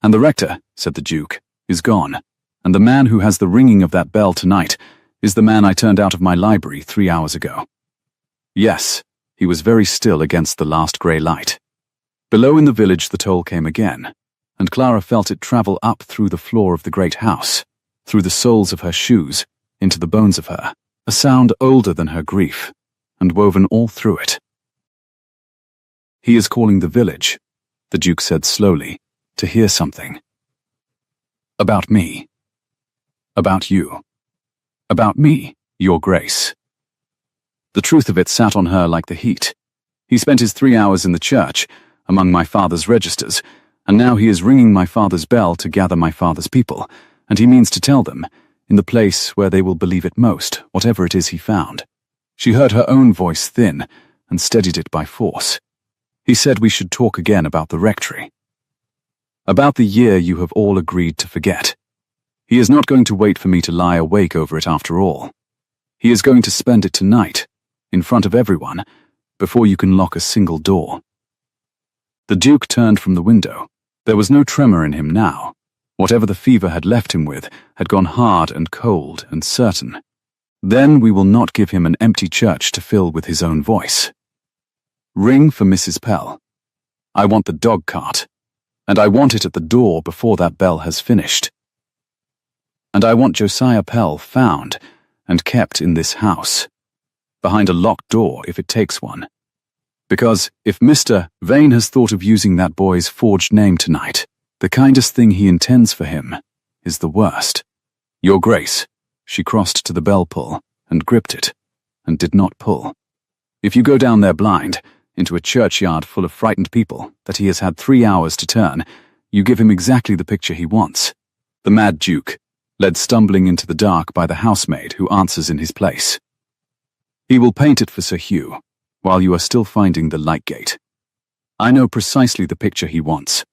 And the rector, said the Duke, is gone, and the man who has the ringing of that bell tonight is the man I turned out of my library 3 hours ago. Yes, he was very still against the last grey light. Below in the village the toll came again, and Clara felt it travel up through the floor of the great house, through the soles of her shoes, into the bones of her, a sound older than her grief, and woven all through it. He is calling the village, the Duke said slowly, to hear something. About me. About you. About me, Your Grace. The truth of it sat on her like the heat. He spent his 3 hours in the church, among my father's registers, and now he is ringing my father's bell to gather my father's people, and he means to tell them, in the place where they will believe it most, whatever it is he found. She heard her own voice thin, and steadied it by force. He said we should talk again about the rectory. About the year you have all agreed to forget. He is not going to wait for me to lie awake over it after all. He is going to spend it tonight, in front of everyone, before you can lock a single door. The Duke turned from the window. There was no tremor in him now. Whatever the fever had left him with had gone hard and cold and certain. Then we will not give him an empty church to fill with his own voice. Ring for Mrs. Pell. I want the dog cart, and I want it at the door before that bell has finished. And I want Josiah Pell found and kept in this house, behind a locked door if it takes one. Because if Mr. Vane has thought of using that boy's forged name tonight, the kindest thing he intends for him is the worst. Your Grace, she crossed to the bell pull and gripped it, and did not pull. If you go down there blind, into a churchyard full of frightened people that he has had 3 hours to turn, you give him exactly the picture he wants. The mad Duke, led stumbling into the dark by the housemaid who answers in his place. He will paint it for Sir Hugh, while you are still finding the light gate. I know precisely the picture he wants.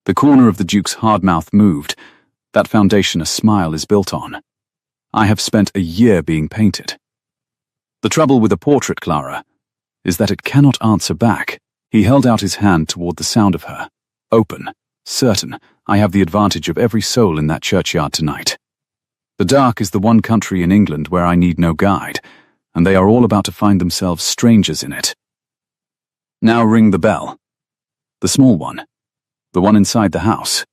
The corner of the Duke's hard mouth moved, that foundation a smile is built on. I have spent a year being painted. The trouble with a portrait, Clara, is that it cannot answer back. He held out his hand toward the sound of her. Open, certain, I have the advantage of every soul in that churchyard tonight. The dark is the one country in England where I need no guide, and they are all about to find themselves strangers in it. Now ring the bell. The small one. The one inside the house.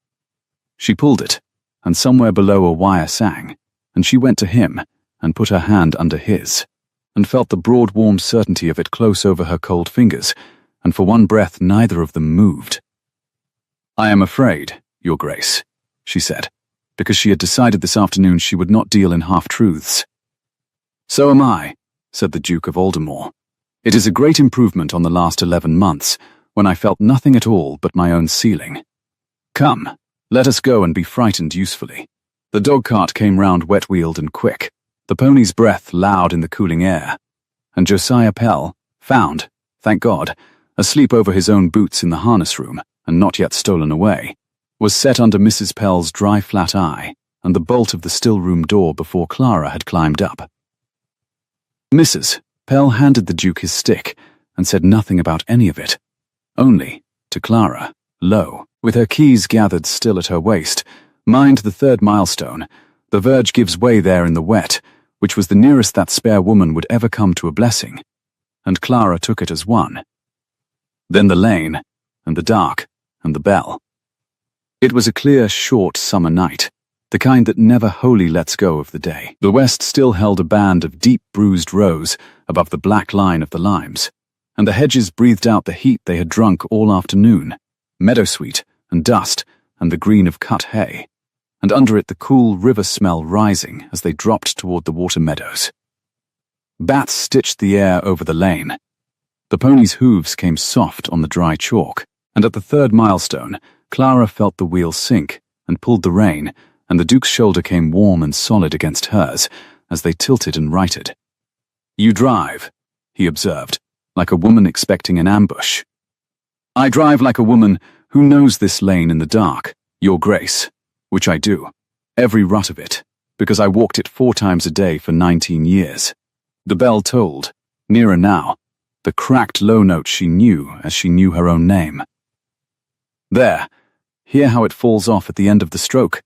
She pulled it, and somewhere below a wire sang, and she went to him and put her hand under his, and felt the broad warm certainty of it close over her cold fingers, and for one breath neither of them moved. I am afraid, Your Grace, she said, because she had decided this afternoon she would not deal in half-truths. So am I, said the Duke of Aldermore. It is a great improvement on the last 11 months, when I felt nothing at all but my own ceiling. Come, let us go and be frightened usefully. The dog-cart came round wet-wheeled and quick, the pony's breath loud in the cooling air, and Josiah Pell, found, thank God, asleep over his own boots in the harness-room, and not yet stolen away, was set under Mrs. Pell's dry flat eye, and the bolt of the still-room door before Clara had climbed up. Mrs. Pell handed the Duke his stick, and said nothing about any of it, only, to Clara, low, with her keys gathered still at her waist. Mind the third milestone. The verge gives way there in the wet, which was the nearest that spare woman would ever come to a blessing, and Clara took it as one. Then the lane, and the dark, and the bell. It was a clear, short summer night, the kind that never wholly lets go of the day. The west still held a band of deep bruised rose above the black line of the limes, and the hedges breathed out the heat they had drunk all afternoon, meadowsweet and dust and the green of cut hay, and under it the cool river smell rising as they dropped toward the water meadows. Bats stitched the air over the lane. The pony's hooves came soft on the dry chalk, and at the third milestone, Clara felt the wheel sink and pulled the rein, and the Duke's shoulder came warm and solid against hers as they tilted and righted. "You drive," he observed, "like a woman expecting an ambush." "I drive like a woman who knows this lane in the dark, Your Grace, which I do, every rut of it, because I walked it 4 times a day for 19 years. The bell tolled, nearer now, the cracked low note she knew as she knew her own name. There, hear how it falls off at the end of the stroke.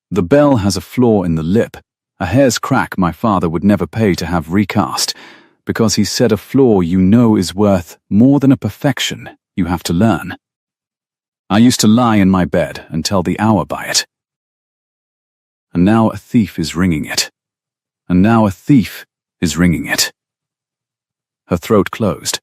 The bell has a flaw in the lip, a hair's crack my father would never pay to have recast, because he said a flaw you know is worth more than a perfection you have to learn. I used to lie in my bed and tell the hour by it. And now a thief is ringing it. And now a thief is ringing it." Her throat closed.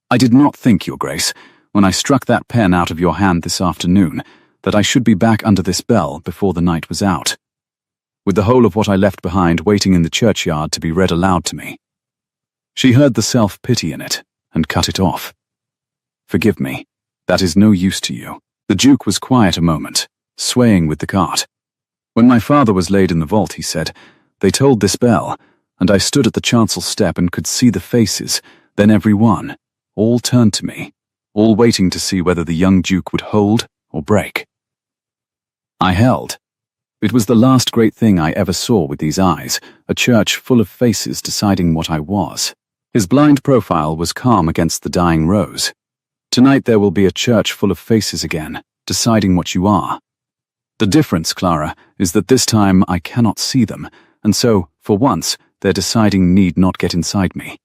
"I did not think, Your Grace, when I struck that pen out of your hand this afternoon, that I should be back under this bell before the night was out, with the whole of what I left behind waiting in the churchyard to be read aloud to me." She heard the self-pity in it and cut it off. "Forgive me, that is no use to you." The Duke was quiet a moment, swaying with the cart. "When my father was laid in the vault," he said, "they tolled this bell, and I stood at the chancel step and could see the faces, then every one, all turned to me, all waiting to see whether the young Duke would hold or break. I held. It was the last great thing I ever saw with these eyes, a church full of faces deciding what I was." His blind profile was calm against the dying rose. "Tonight there will be a church full of faces again, deciding what you are. The difference, Clara, is that this time I cannot see them, and so, for once, their deciding need not get inside me.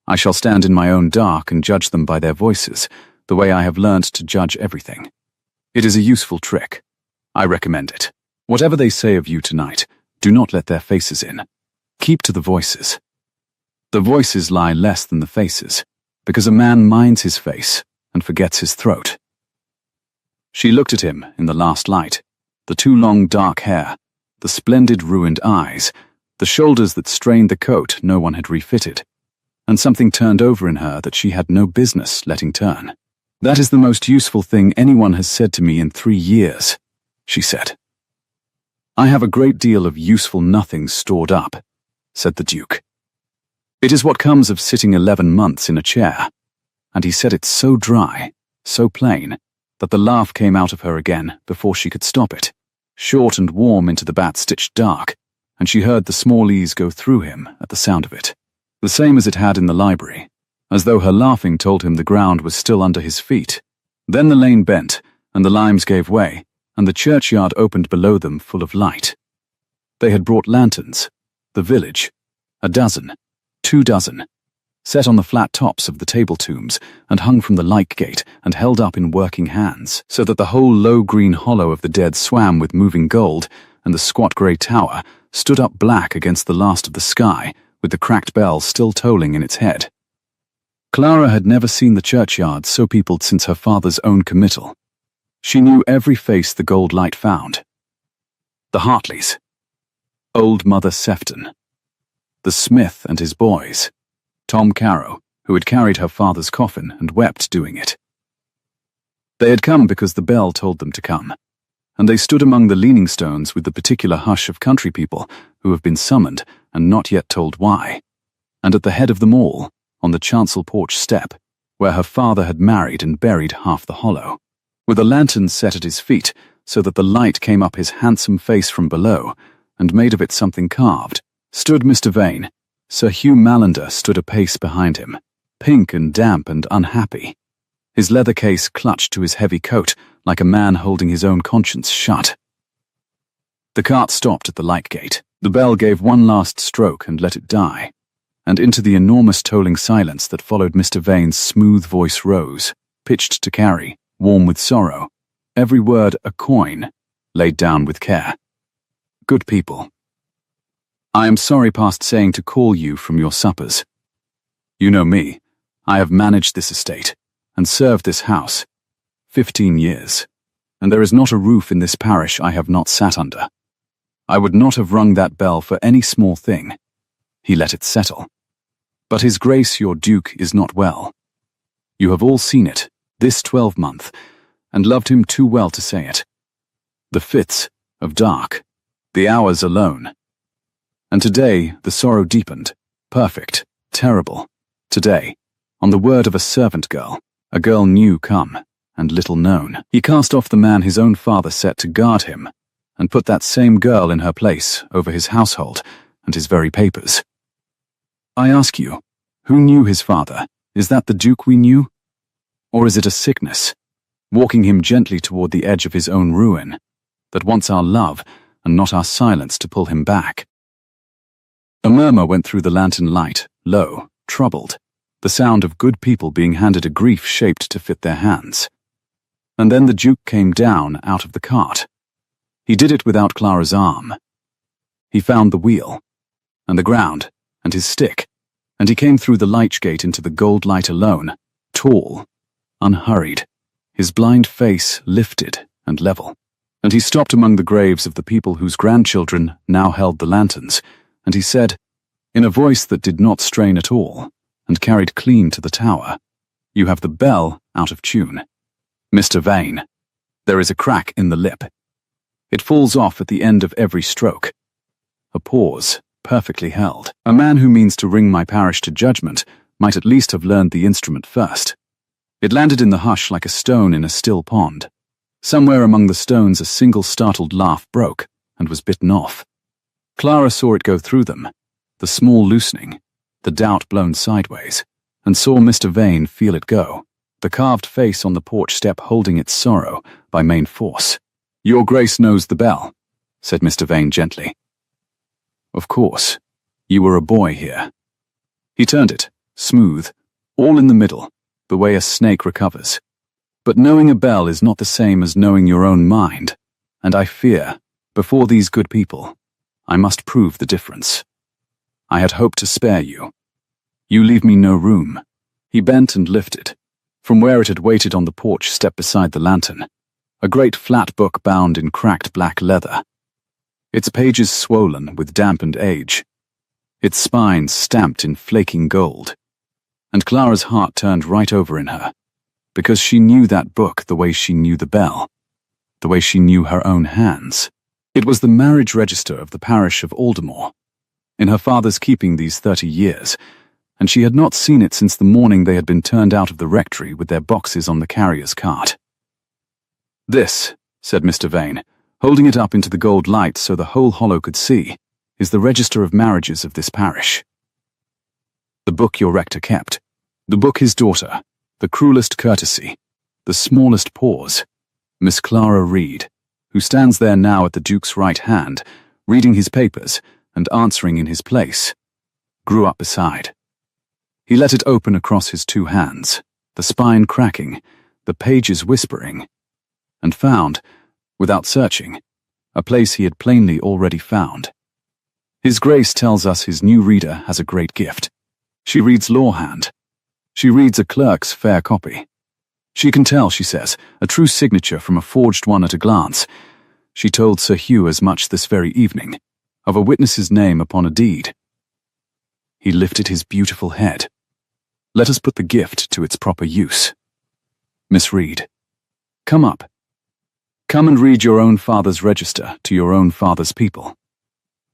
I shall stand in my own dark and judge them by their voices, the way I have learned to judge everything. It is a useful trick. I recommend it. Whatever they say of you tonight, do not let their faces in. Keep to the voices. The voices lie less than the faces, because a man minds his face and forgets his throat." She looked at him in the last light, the too long dark hair, the splendid ruined eyes, the shoulders that strained the coat no one had refitted, and something turned over in her that she had no business letting turn. "That is the most useful thing anyone has said to me in 3 years, she said. "I have a great deal of useful nothings stored up," said the Duke. "It is what comes of sitting 11 months in a chair," and he said it so dry, so plain, that the laugh came out of her again before she could stop it, short and warm into the bat-stitched dark, and she heard the small ease go through him at the sound of it, the same as it had in the library, as though her laughing told him the ground was still under his feet. Then the lane bent, and the limes gave way, and the churchyard opened below them full of light. They had brought lanterns, the village, 12, 2 dozen, set on the flat tops of the table tombs and hung from the like gate and held up in working hands, so that the whole low green hollow of the dead swam with moving gold, and the squat grey tower stood up black against the last of the sky, with the cracked bell still tolling in its head. Clara had never seen the churchyard so peopled since her father's own committal. She knew every face the gold light found. The Hartleys, old Mother Sefton, the Smith and his boys, Tom Carrow, who had carried her father's coffin and wept doing it. They had come because the bell told them to come, and they stood among the leaning stones with the particular hush of country people who have been summoned and not yet told why, and at the head of them all, on the chancel porch step, where her father had married and buried half the hollow, with a lantern set at his feet so that the light came up his handsome face from below and made of it something carved, stood Mr. Vane. Sir Hugh Mallender stood a pace behind him, pink and damp and unhappy. his leather case clutched to his heavy coat like a man holding his own conscience shut. The cart stopped at the light gate. The bell gave one last stroke and let it die, and into the enormous tolling silence that followed Mr. Vane's smooth voice rose, pitched to carry, warm with sorrow, every word a coin, laid down with care. Good people, I am sorry past saying to call you from your suppers. You know me. I have managed this estate and served this house 15 years, and there is not a roof in this parish I have not sat under. I would not have rung that bell for any small thing. He let it settle. But His Grace your Duke is not well. You have all seen it, this 12-month, and loved him too well to say it. The fits of dark, the hours alone. And today the sorrow deepened, perfect, terrible. Today, on the word of a servant girl, a girl new come, and little known, he cast off the man his own father set to guard him, and put that same girl in her place over his household and his very papers. I ask you, who knew his father? Is that the Duke we knew? Or is it a sickness, walking him gently toward the edge of his own ruin, that wants our love and not our silence to pull him back? A murmur went through the lantern light, low, troubled, the sound of good people being handed a grief shaped to fit their hands. And then the Duke came down out of the cart. He did it without Clara's arm. He found the wheel, and the ground, and his stick, and he came through the lich gate into the gold light alone, tall, unhurried, his blind face lifted and level. And he stopped among the graves of the people whose grandchildren now held the lanterns, and he said, in a voice that did not strain at all, and carried clean to the tower, "You have the bell out of tune. Mr. Vane, there is a crack in the lip. It falls off at the end of every stroke." A pause, perfectly held. A man who means to ring my parish to judgment might at least have learned the instrument first. It landed in the hush like a stone in a still pond. Somewhere among the stones a single startled laugh broke and was bitten off. Clara saw it go through them, the small loosening, the doubt blown sideways, and saw Mr. Vane feel it go, the carved face on the porch step holding its sorrow by main force. "Your Grace knows the bell," said Mr. Vane gently. "Of course. You were a boy here." He turned it, smooth, all in the middle, the way a snake recovers. But knowing a bell is not the same as knowing your own mind, and I fear, before these good people, I must prove the difference. I had hoped to spare you. You leave me no room. He bent and lifted, from where it had waited on the porch step beside the lantern, a great flat book bound in cracked black leather, its pages swollen with dampened age, its spines stamped in flaking gold. And Clara's heart turned right over in her, because she knew that book the way she knew the bell, the way she knew her own hands. It was the marriage register of the parish of Aldermore, in her father's keeping these 30 years, and she had not seen it since the morning they had been turned out of the rectory with their boxes on the carrier's cart. "This," said Mr. Vane, holding it up into the gold light so the whole hollow could see, "is the register of marriages of this parish. The book your rector kept, the book his daughter, the cruelest courtesy, the smallest pause, Miss Clara Reed, who stands there now at the Duke's right hand, reading his papers and answering in his place, grew up beside." He let it open across his two hands, the spine cracking, the pages whispering, and found, without searching, a place he had plainly already found. His Grace tells us his new reader has a great gift. She reads lawhand. She reads a clerk's fair copy. She can tell, she says, a true signature from a forged one at a glance. She told Sir Hugh as much this very evening, of a witness's name upon a deed. He lifted his beautiful head. Let us put the gift to its proper use. Miss Reed, come up. Come and read your own father's register to your own father's people.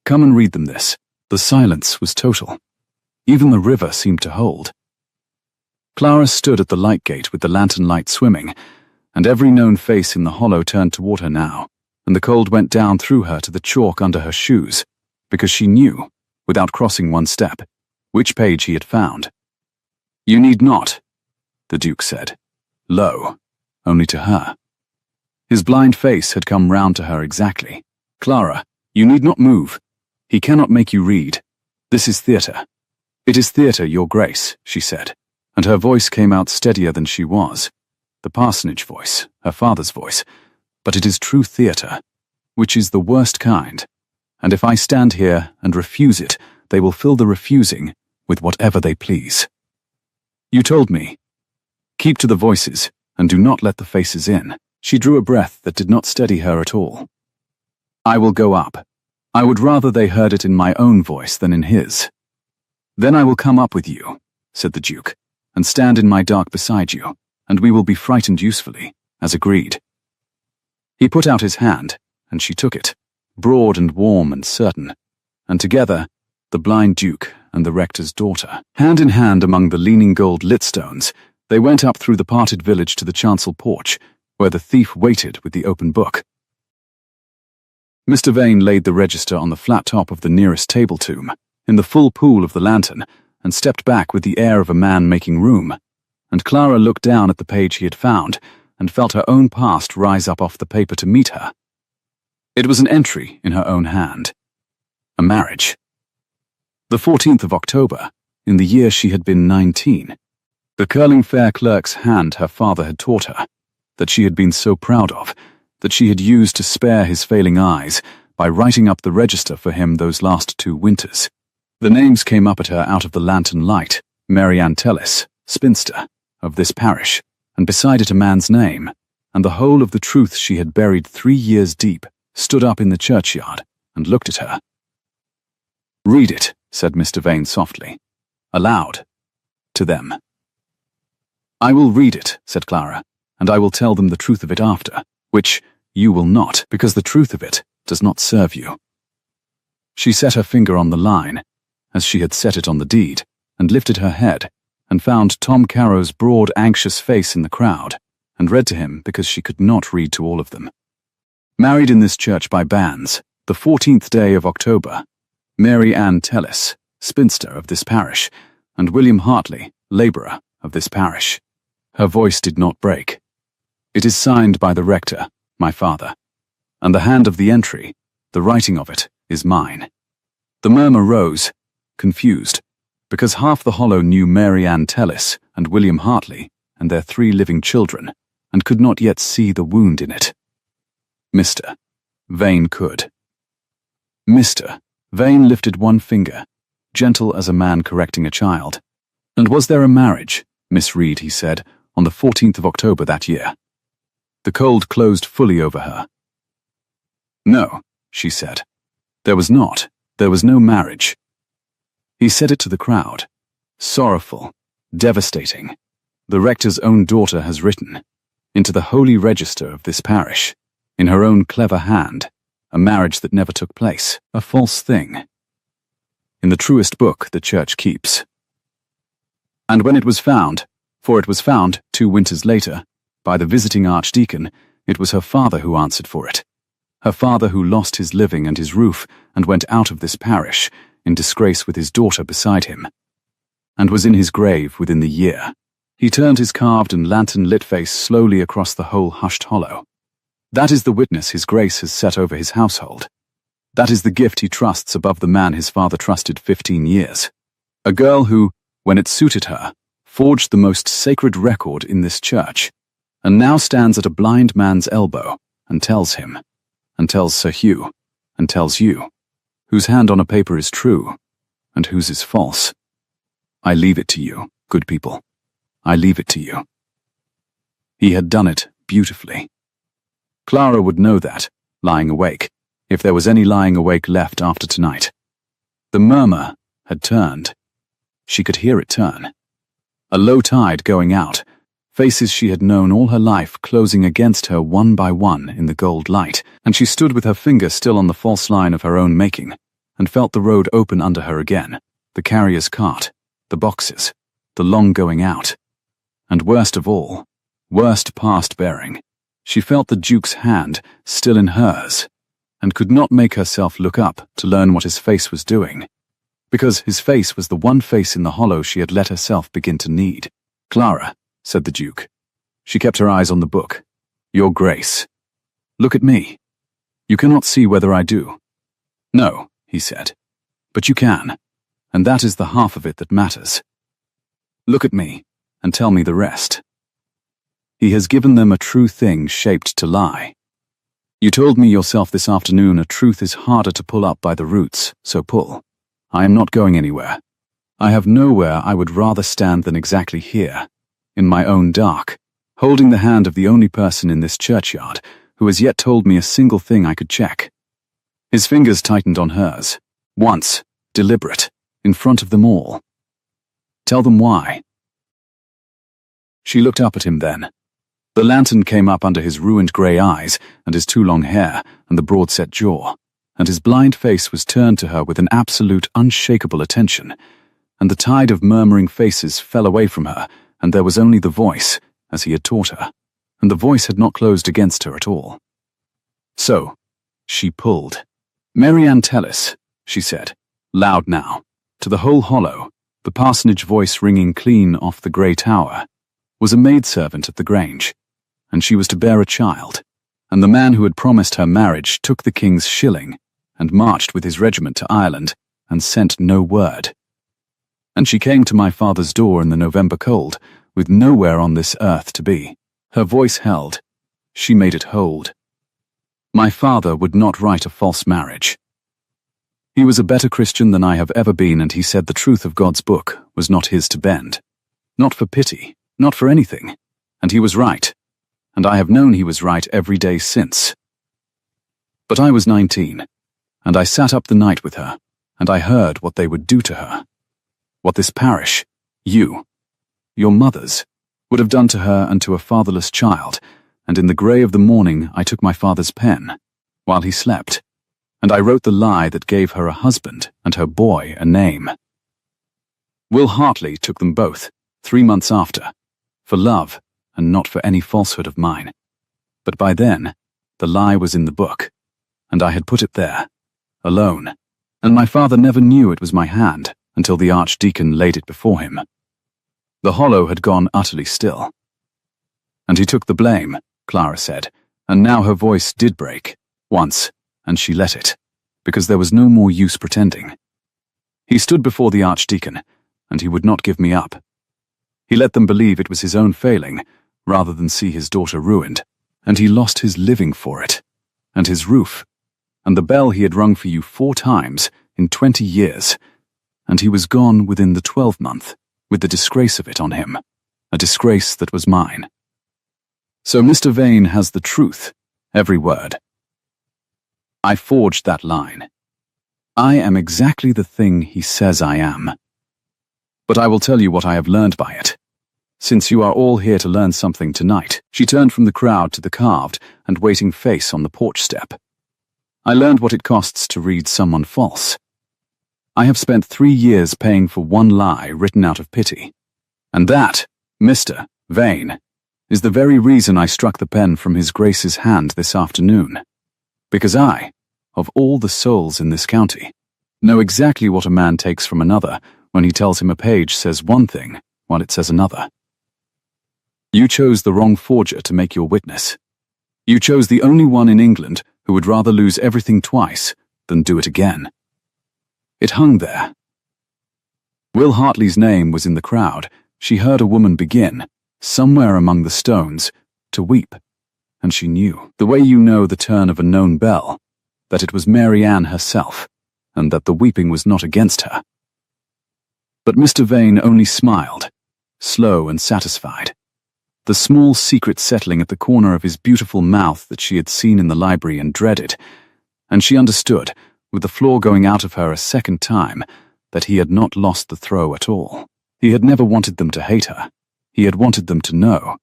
Come and read them this. The silence was total. Even the river seemed to hold. Clara stood at the light gate with the lantern light swimming, and every known face in the hollow turned toward her now, and the cold went down through her to the chalk under her shoes, because she knew, without crossing one step, which page he had found. "You need not," the Duke said. low, only to her. His blind face had come round to her exactly. "Clara, you need not move. He cannot make you read. This is theatre." "It is theatre, Your Grace," she said, and her voice came out steadier than she was. The parsonage voice, her father's voice. "But it is true theatre, which is the worst kind. And if I stand here and refuse it, they will fill the refusing with whatever they please. You told me, keep to the voices and do not let the faces in." She drew a breath that did not steady her at all. "I will go up. I would rather they heard it in my own voice than in his." "Then I will come up with you," said the Duke, "and stand in my dark beside you, and we will be frightened usefully, as agreed." He put out his hand, and she took it, broad and warm and certain, and together, the blind Duke and the rector's daughter, hand in hand among the leaning gold lit stones, they went up through the parted village to the chancel porch, where the thief waited with the open book. Mr. Vane laid the register on the flat top of the nearest table tomb, in the full pool of the lantern, and stepped back with the air of a man making room, and Clara looked down at the page he had found, and felt her own past rise up off the paper to meet her. It was an entry in her own hand. A marriage. The 14th of October, in the year she had been 19. The curling fair clerk's hand her father had taught her, that she had been so proud of, that she had used to spare his failing eyes by writing up the register for him those last 2 winters. The names came up at her out of the lantern light: Mary Ann Tellis, spinster, of this parish, and beside it a man's name, and the whole of the truth she had buried 3 years deep stood up in the churchyard and looked at her. "Read it," said Mr. Vane softly, aloud, to them. "I will read it," said Clara, "and I will tell them the truth of it after, which you will not, because the truth of it does not serve you." She set her finger on the line, as she had set it on the deed, and lifted her head, and found Tom Carrow's broad, anxious face in the crowd, and read to him because she could not read to all of them. "Married in this church by banns, the 14th day of October, Mary Ann Tellis, spinster of this parish, and William Hartley, labourer of this parish." Her voice did not break. "It is signed by the rector, my father, and the hand of the entry, the writing of it, is mine." The murmur rose, confused, because half the hollow knew Mary Ann Tellis and William Hartley and their 3 living children, and could not yet see the wound in it. Mr. Vane could. Mr. Vane lifted one finger, gentle as a man correcting a child. "And was there a marriage, Miss Reed," he said, "on the 14th of October that year?" The cold closed fully over her. "No," she said. "There was not. There was no marriage." He said it to the crowd. Sorrowful, devastating. The rector's own daughter has written, into the holy register of this parish, in her own clever hand, a marriage that never took place, a false thing. In the truest book the church keeps. And when it was found, for it was found 2 winters later, by the visiting archdeacon, it was her father who answered for it. Her father who lost his living and his roof and went out of this parish, in disgrace with his daughter beside him, and was in his grave within the year. He turned his carved and lantern-lit face slowly across the whole hushed hollow. That is the witness his grace has set over his household. That is the gift he trusts above the man his father trusted 15 years. A girl who, when it suited her, forged the most sacred record in this church, and now stands at a blind man's elbow, and tells him, and tells Sir Hugh, and tells you, whose hand on a paper is true, and whose is false. I leave it to you, good people. I leave it to you. He had done it beautifully. Clara would know that, lying awake, if there was any lying awake left after tonight. The murmur had turned. She could hear it turn. A low tide going out, faces she had known all her life closing against her one by one in the gold light, and she stood with her finger still on the false line of her own making, and felt the road open under her again, the carrier's cart, the boxes, the long going out. And worst of all, worst past bearing, she felt the Duke's hand still in hers, and could not make herself look up to learn what his face was doing, because his face was the one face in the hollow she had let herself begin to need. "Clara," said the Duke, She kept her eyes on the book. Your Grace. Look at me. You cannot see whether I do. No, he said. But you can, and that is the half of it that matters. Look at me, and tell me the rest. He has given them a true thing shaped to lie. You told me yourself this afternoon a truth is harder to pull up by the roots, so pull. I am not going anywhere. I have nowhere I would rather stand than exactly here, in my own dark, holding the hand of the only person in this churchyard who has yet told me a single thing I could check. His fingers tightened on hers, once, deliberate, in front of them all. Tell them why. She looked up at him then. The lantern came up under his ruined grey eyes and his too long hair and the broad-set jaw, and his blind face was turned to her with an absolute, unshakable attention, and the tide of murmuring faces fell away from her, and there was only the voice, as he had taught her, and the voice had not closed against her at all. So, she pulled. Mary Ann Tellis, she said, loud now, to the whole hollow, the parsonage voice ringing clean off the grey tower, was a maidservant at the Grange, and she was to bear a child, and the man who had promised her marriage took the king's shilling and marched with his regiment to Ireland and sent no word. And she came to my father's door in the November cold, with nowhere on this earth to be. Her voice held. She made it hold. My father would not write a false marriage. He was a better Christian than I have ever been, and he said the truth of God's book was not his to bend. Not for pity, not for anything. And he was right. And I have known he was right every day since. But I was 19, and I sat up the night with her, and I heard what they would do to her. What this parish, you, your mothers, would have done to her and to a fatherless child, and in the grey of the morning I took my father's pen, while he slept, and I wrote the lie that gave her a husband and her boy a name. Will Hartley took them both, 3 months after, for love, and not for any falsehood of mine. But by then, the lie was in the book, and I had put it there, alone, and my father never knew it was my hand until the archdeacon laid it before him. The hollow had gone utterly still. And he took the blame, Clara said, and now her voice did break, once, and she let it, because there was no more use pretending. He stood before the archdeacon, and he would not give me up. He let them believe it was his own failing, rather than see his daughter ruined, and he lost his living for it, and his roof, and the bell he had rung for you 4 times in 20 years, and he was gone within the 12th, with the disgrace of it on him, a disgrace that was mine. So Mr. Vane has the truth, every word. I forged that line. I am exactly the thing he says I am. But I will tell you what I have learned by it. Since you are all here to learn something tonight, she turned from the crowd to the carved and waiting face on the porch step. I learned what it costs to read someone false. I have spent 3 years paying for one lie written out of pity. And that, Mr. Vane, is the very reason I struck the pen from His Grace's hand this afternoon. Because I, of all the souls in this county, know exactly what a man takes from another when he tells him a page says one thing while it says another. You chose the wrong forger to make your witness. You chose the only one in England who would rather lose everything twice than do it again. It hung there. Will Hartley's name was in the crowd. She heard a woman begin, somewhere among the stones, to weep, and she knew, the way you know the turn of a known bell, that it was Mary Ann herself, and that the weeping was not against her. But Mr. Vane only smiled, slow and satisfied, the small secret settling at the corner of his beautiful mouth that she had seen in the library and dreaded, and she understood, with the floor going out of her a second time, that he had not lost the throw at all. He had never wanted them to hate her. He had wanted them to know.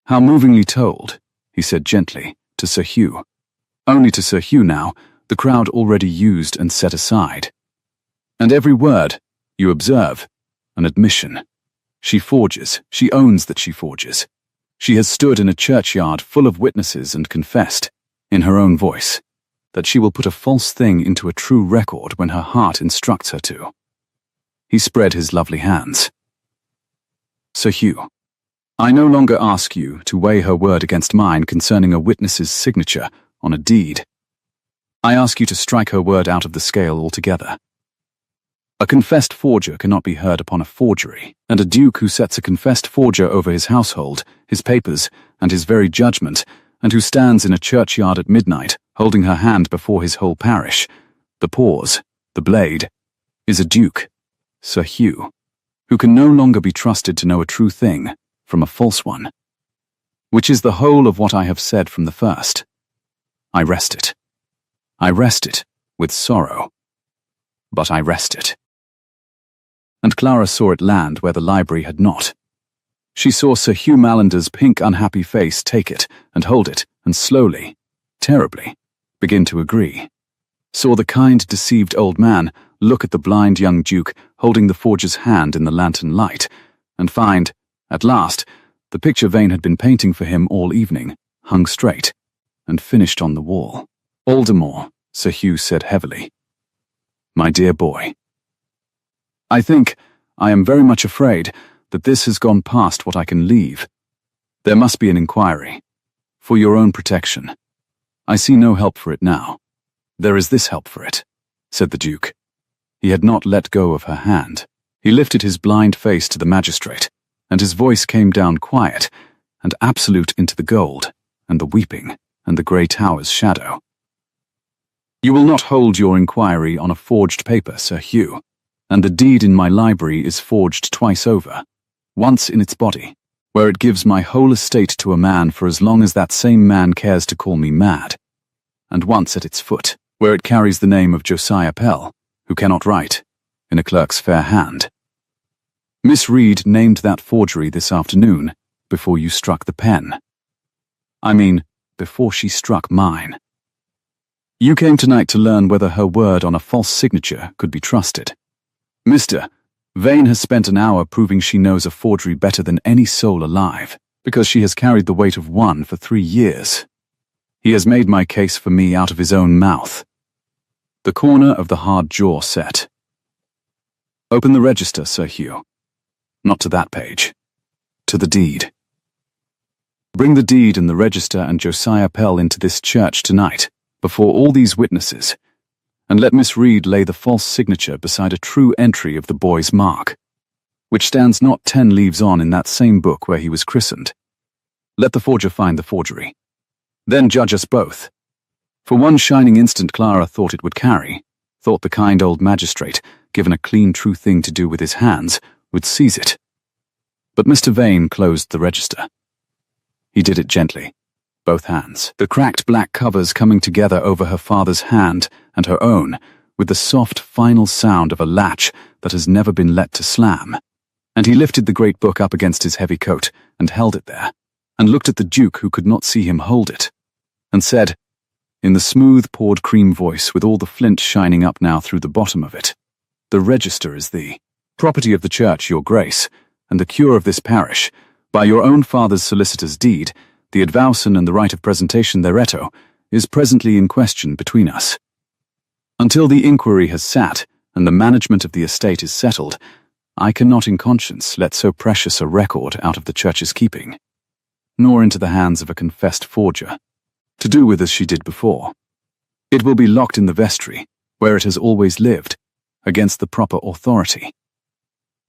How movingly told, he said gently, to Sir Hugh. Only to Sir Hugh now, the crowd already used and set aside. And every word, you observe, an admission. She forges, she owns that she forges. She has stood in a churchyard full of witnesses and confessed, in her own voice, that she will put a false thing into a true record when her heart instructs her to. He spread his lovely hands. Sir Hugh, I no longer ask you to weigh her word against mine concerning a witness's signature on a deed. I ask you to strike her word out of the scale altogether. A confessed forger cannot be heard upon a forgery, and a duke who sets a confessed forger over his household, his papers, and his very judgment, and who stands in a churchyard at midnight, holding her hand before his whole parish, the pause, the blade, is a duke, Sir Hugh, who can no longer be trusted to know a true thing from a false one, which is the whole of what I have said from the first. I rest it. I rest it with sorrow, but I rest it. And Clara saw it land where the library had not. She saw Sir Hugh Mallander's pink, unhappy face take it and hold it, and slowly, terribly, begin to agree. Saw the kind, deceived old man look at the blind young duke holding the forger's hand in the lantern light, and find, at last, the picture Vane had been painting for him all evening, hung straight, and finished on the wall. Aldermore, Sir Hugh said heavily. My dear boy, I think, I am very much afraid, that this has gone past what I can leave. There must be an inquiry. For your own protection. I see no help for it now. There is this help for it, said the Duke. He had not let go of her hand. He lifted his blind face to the magistrate, and his voice came down quiet and absolute into the gold, and the weeping, and the grey tower's shadow. You will not hold your inquiry on a forged paper, Sir Hugh, and the deed in my library is forged twice over, once in its body, where it gives my whole estate to a man for as long as that same man cares to call me mad, and once at its foot, where it carries the name of Josiah Pell, who cannot write, in a clerk's fair hand. Miss Reed named that forgery this afternoon, before you struck the pen. I mean, before she struck mine. You came tonight to learn whether her word on a false signature could be trusted. Mr. Vane has spent an hour proving she knows a forgery better than any soul alive, because she has carried the weight of one for 3 years. He has made my case for me out of his own mouth. The corner of the hard jaw set. Open the register, Sir Hugh. Not to that page. To the deed. Bring the deed and the register and Josiah Pell into this church tonight, before all these witnesses, and let Miss Reed lay the false signature beside a true entry of the boy's mark, which stands not 10 leaves on in that same book where he was christened. Let the forger find the forgery. Then judge us both. For one shining instant Clara thought it would carry, thought the kind old magistrate, given a clean true thing to do with his hands, would seize it. But Mr. Vane closed the register. He did it gently, both hands, the cracked black covers coming together over her father's hand and her own, with the soft final sound of a latch that has never been let to slam. And he lifted the great book up against his heavy coat and held it there, and looked at the Duke who could not see him hold it, and said, in the smooth poured cream voice with all the flint shining up now through the bottom of it, the register is the property of the church, your grace, and the cure of this parish, by your own father's solicitor's deed, the advowson and the right of presentation thereto, is presently in question between us. Until the inquiry has sat, and the management of the estate is settled, I cannot in conscience let so precious a record out of the church's keeping, nor into the hands of a confessed forger, to do with as she did before. It will be locked in the vestry, where it has always lived, against the proper authority.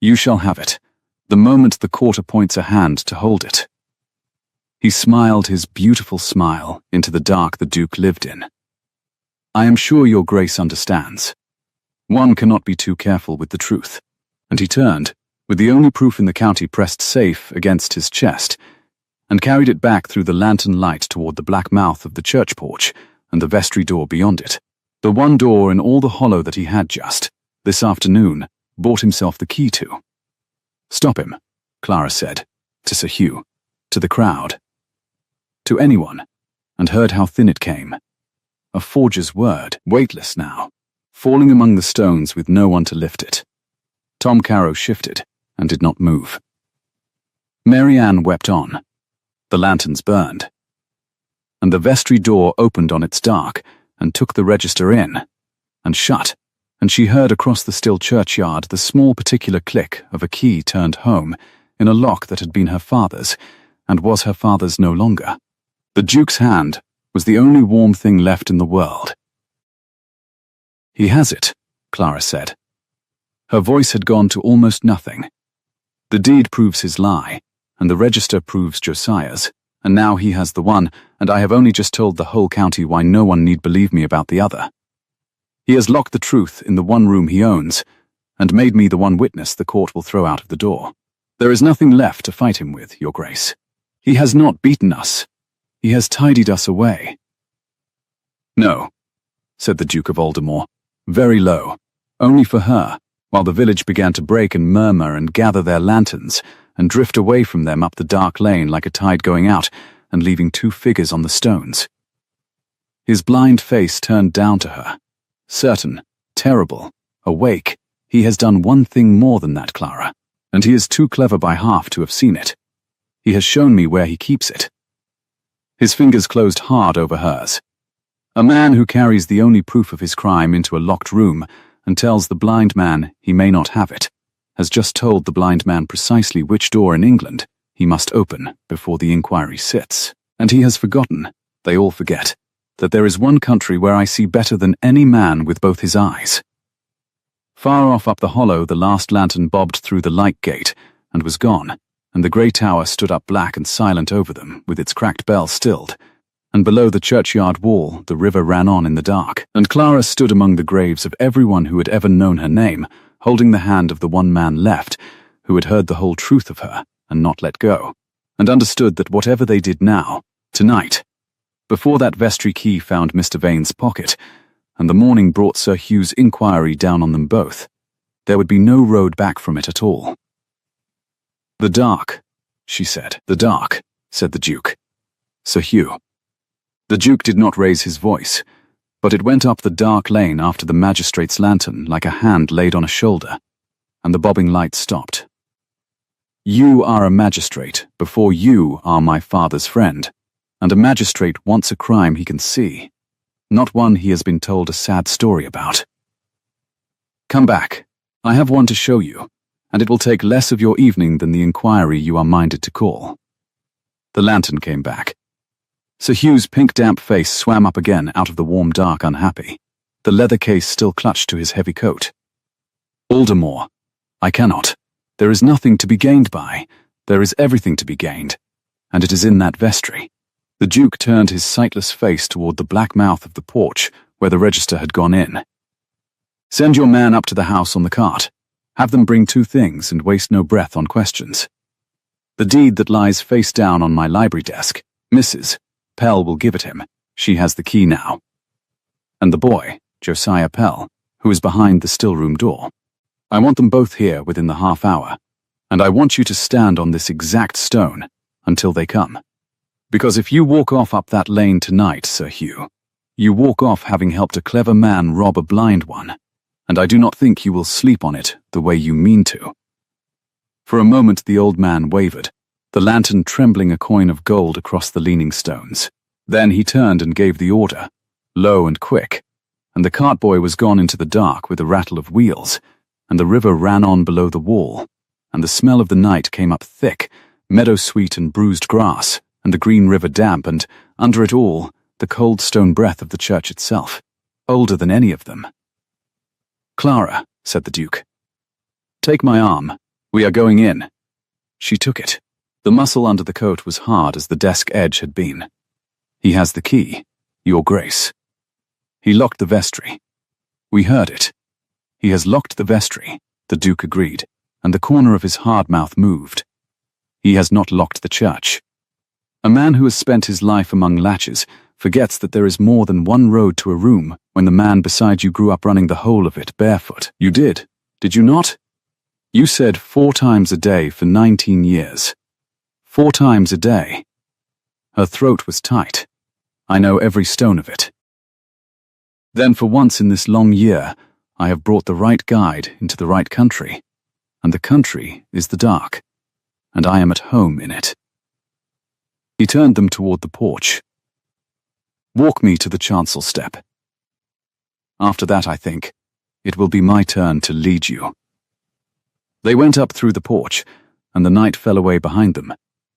You shall have it, the moment the court appoints a hand to hold it. He smiled his beautiful smile into the dark the Duke lived in. I am sure your grace understands. One cannot be too careful with the truth. And he turned, with the only proof in the county pressed safe against his chest, and carried it back through the lantern light toward the black mouth of the church porch and the vestry door beyond it, the one door in all the hollow that he had just, this afternoon, bought himself the key to. Stop him, Clara said, to Sir Hugh, to the crowd, to anyone, and heard how thin it came. A forger's word, weightless now, falling among the stones with no one to lift it. Tom Carrow shifted and did not move. Mary Ann wept on. The lanterns burned. And the vestry door opened on its dark and took the register in, and shut, and she heard across the still churchyard the small particular click of a key turned home in a lock that had been her father's, and was her father's no longer. The Duke's hand was the only warm thing left in the world. "He has it," Clara said. Her voice had gone to almost nothing. "The deed proves his lie, and the register proves Josiah's, and now he has the one, and I have only just told the whole county why no one need believe me about the other. He has locked the truth in the one room he owns, and made me the one witness the court will throw out of the door. There is nothing left to fight him with, Your Grace. He has not beaten us. He has tidied us away." "No," said the Duke of Aldermore, very low, only for her, while the village began to break and murmur and gather their lanterns and drift away from them up the dark lane like a tide going out and leaving two figures on the stones. His blind face turned down to her. Certain, terrible, awake, he has done one thing more than that, Clara, and he is too clever by half to have seen it. He has shown me where he keeps it." His fingers closed hard over hers. A man who carries the only proof of his crime into a locked room and tells the blind man he may not have it, has just told the blind man precisely which door in England he must open before the inquiry sits. And he has forgotten, they all forget, that there is one country where I see better than any man with both his eyes. Far off up the hollow the last lantern bobbed through the light gate and was gone, and the grey tower stood up black and silent over them, with its cracked bell stilled, and below the churchyard wall the river ran on in the dark, and Clara stood among the graves of everyone who had ever known her name, holding the hand of the one man left, who had heard the whole truth of her and not let go, and understood that whatever they did now, tonight, before that vestry key found Mr. Vane's pocket, and the morning brought Sir Hugh's inquiry down on them both, there would be no road back from it at all. "The dark," she said. "The dark," said the Duke. "Sir Hugh." The Duke did not raise his voice, but it went up the dark lane after the magistrate's lantern like a hand laid on a shoulder, and the bobbing light stopped. "You are a magistrate before you are my father's friend, and a magistrate wants a crime he can see, not one he has been told a sad story about. Come back. I have one to show you, and it will take less of your evening than the inquiry you are minded to call." The lantern came back. Sir Hugh's pink damp face swam up again out of the warm dark unhappy, the leather case still clutched to his heavy coat. "Aldermore, I cannot. There is nothing to be gained by. There is everything to be gained, and it is in that vestry." The Duke turned his sightless face toward the black mouth of the porch where the register had gone in. "Send your man up to the house on the cart. Have them bring two things and waste no breath on questions. The deed that lies face down on my library desk, Mrs. Pell will give it him. She has the key now. And the boy, Josiah Pell, who is behind the still-room door. I want them both here within the half hour, and I want you to stand on this exact stone until they come. Because if you walk off up that lane tonight, Sir Hugh, you walk off having helped a clever man rob a blind one, and I do not think you will sleep on it the way you mean to." For a moment the old man wavered, the lantern trembling a coin of gold across the leaning stones. Then he turned and gave the order, low and quick, and the cart boy was gone into the dark with a rattle of wheels, and the river ran on below the wall, and the smell of the night came up thick, meadow-sweet and bruised grass, and the green river damp, and, under it all, the cold stone breath of the church itself, older than any of them. "Clara," said the Duke, "take my arm. We are going in." She took it. The muscle under the coat was hard as the desk edge had been. "He has the key, Your Grace." He locked the vestry. We heard it. "He has locked the vestry," the Duke agreed, and the corner of his hard mouth moved. "He has not locked the church." A man who has spent his life among latches forgets that there is more than one road to a room when the man beside you grew up running the whole of it barefoot. You did you not? You said 4 times a day for 19 years. 4 times a day. Her throat was tight. I know every stone of it. Then for once in this long year, I have brought the right guide into the right country, and the country is the dark, and I am at home in it. He turned them toward the porch. "Walk me to the chancel step. After that, I think, it will be my turn to lead you." They went up through the porch, and the night fell away behind them,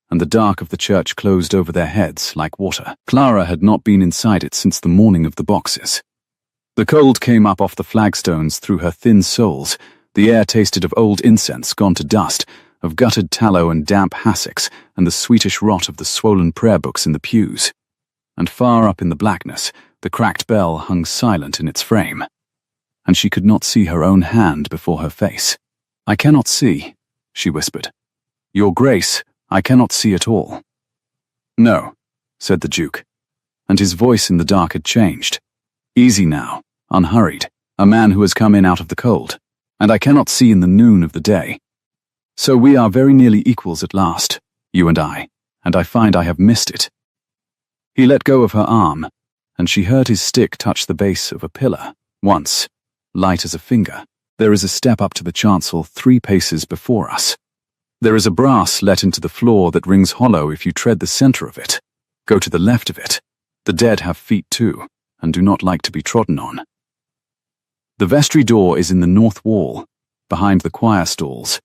and the dark of the church closed over their heads like water. Clara had not been inside it since the morning of the boxes. The cold came up off the flagstones through her thin soles. The air tasted of old incense gone to dust, of gutted tallow and damp hassocks, and the sweetish rot of the swollen prayer books in the pews. And far up in the blackness, the cracked bell hung silent in its frame, and she could not see her own hand before her face. "I cannot see," she whispered. "Your Grace, I cannot see at all." "No," said the Duke, and his voice in the dark had changed. "Easy now, unhurried, a man who has come in out of the cold, and I cannot see in the noon of the day. So we are very nearly equals at last, you and I find I have missed it." He let go of her arm, and she heard his stick touch the base of a pillar, once, light as a finger. "There is a step up to the chancel 3 paces before us. There is a brass let into the floor that rings hollow if you tread the center of it. Go to the left of it. The dead have feet too, and do not like to be trodden on. The vestry door is in the north wall, behind the choir stalls,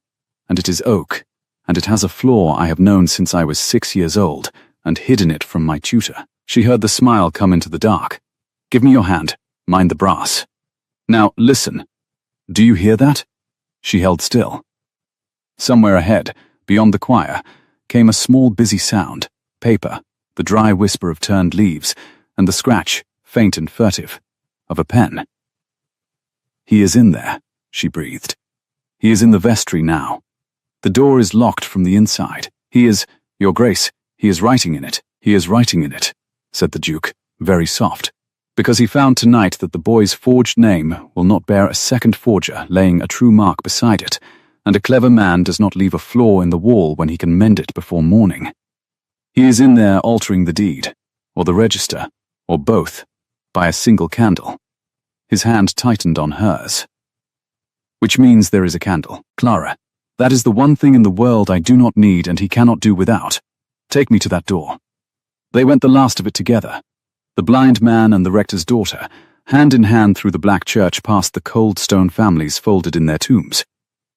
and it is oak, and it has a floor I have known since I was 6 years old, and hidden it from my tutor." She heard the smile come into the dark. "Give me your hand, mind the brass. Now, listen. Do you hear that?" She held still. Somewhere ahead, beyond the choir, came a small busy sound, paper, the dry whisper of turned leaves, and the scratch, faint and furtive, of a pen. "He is in there," she breathed. "He is in the vestry now. The door is locked from the inside. He is, Your Grace, he is writing in it. He is writing in it," said the Duke, very soft, "because he found tonight that the boy's forged name will not bear a second forger laying a true mark beside it, and a clever man does not leave a flaw in the wall when he can mend it before morning. He is in there altering the deed, or the register, or both, by a single candle." His hand tightened on hers. "Which means there is a candle, Clara. That is the one thing in the world I do not need and he cannot do without. Take me to that door." They went the last of it together, the blind man and the rector's daughter, hand in hand through the black church past the cold stone families folded in their tombs,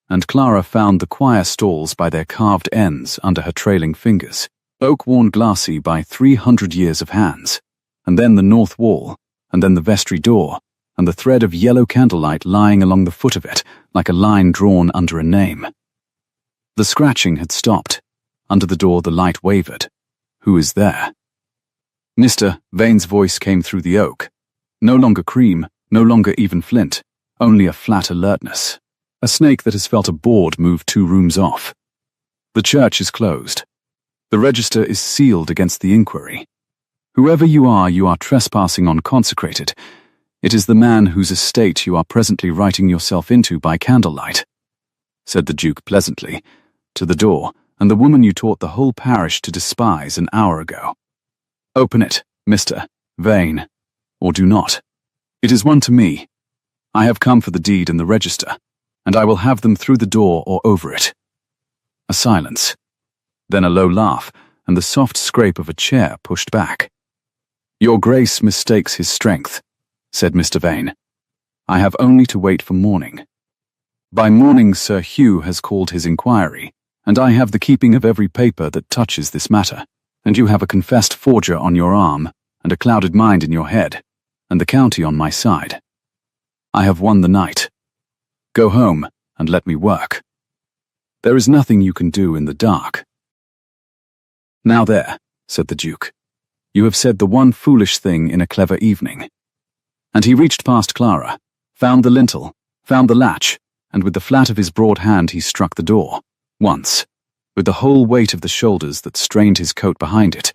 and Clara found the choir stalls by their carved ends under her trailing fingers, oak-worn glassy by 300 years of hands, and then the north wall, and then the vestry door, and the thread of yellow candlelight lying along the foot of it like a line drawn under a name. The scratching had stopped. Under the door the light wavered. "Who is there?" Mr. Vane's voice came through the oak. No longer cream, no longer even flint, only a flat alertness. A snake that has felt a board move 2 rooms off. "The church is closed. The register is sealed against the inquiry. Whoever you are trespassing on consecrated. It is the man whose estate you are presently writing yourself into by candlelight," said the Duke pleasantly, to the door, "and the woman you taught the whole parish to despise an hour ago. Open it, Mr. Vane, or do not. It is one to me. I have come for the deed and the register, and I will have them through the door or over it." A silence. Then a low laugh, and the soft scrape of a chair pushed back. "Your Grace mistakes his strength," said Mr. Vane. "I have only to wait for morning. By morning Sir Hugh has called his inquiry, and I have the keeping of every paper that touches this matter, and you have a confessed forger on your arm, and a clouded mind in your head, and the county on my side. I have won the night. Go home, and let me work. There is nothing you can do in the dark." "Now there," said the Duke. "You have said the one foolish thing in a clever evening." And he reached past Clara, found the lintel, found the latch, and with the flat of his broad hand he struck the door, once, with the whole weight of the shoulders that strained his coat behind it,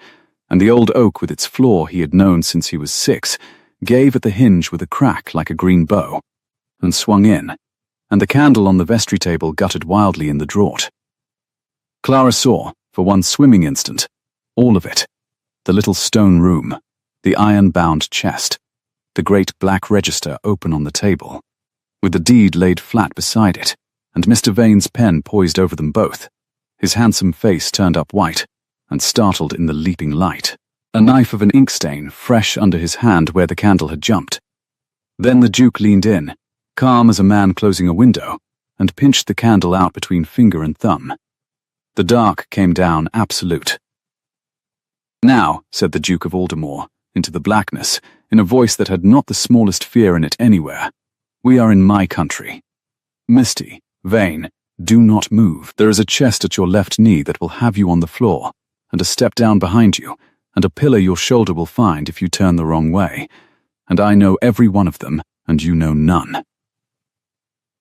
and the old oak with its floor he had known since he was 6, gave at the hinge with a crack like a green bow, and swung in, and the candle on the vestry table guttered wildly in the draught. Clara saw, for one swimming instant, all of it, the little stone room, the iron-bound chest, the great black register open on the table, with the deed laid flat beside it, and Mr. Vane's pen poised over them both, his handsome face turned up white, and startled in the leaping light, a knife of an ink stain fresh under his hand where the candle had jumped. Then the Duke leaned in, calm as a man closing a window, and pinched the candle out between finger and thumb. The dark came down absolute. "Now," said the Duke of Aldermore, into the blackness, in a voice that had not the smallest fear in it anywhere, "we are in my country. Misty, Vane, do not move. There is a chest at your left knee that will have you on the floor, and a step down behind you, and a pillar your shoulder will find if you turn the wrong way. And I know every one of them, and you know none.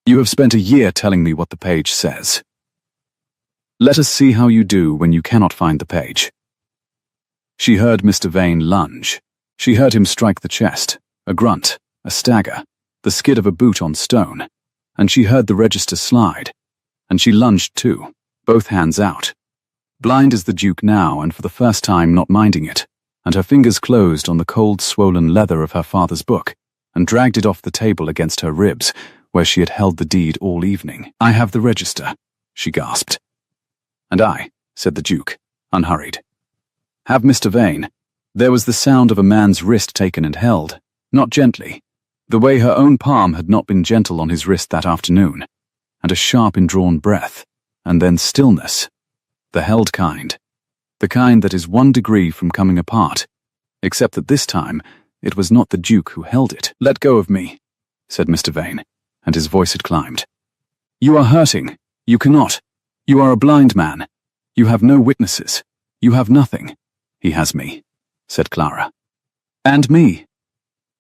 You have spent a year telling me what the page says. Let us see how you do when you cannot find the page." She heard Mr. Vane lunge. She heard him strike the chest, a grunt, a stagger, the skid of a boot on stone, and she heard the register slide, and she lunged too, both hands out. Blind as the Duke now, and for the first time not minding it, and her fingers closed on the cold, swollen leather of her father's book, and dragged it off the table against her ribs, where she had held the deed all evening. "I have the register," she gasped. "And I," said the Duke, unhurried. "Have Mr. Vane." There was the sound of a man's wrist taken and held, not gently, the way her own palm had not been gentle on his wrist that afternoon, and a sharp indrawn breath, and then stillness. The held kind. The kind that is 1 degree from coming apart, except that this time it was not the Duke who held it. "Let go of me," said Mr. Vane, and his voice had climbed. "You are hurting. You cannot. You are a blind man. You have no witnesses. You have nothing." "He has me," said Clara. "And me."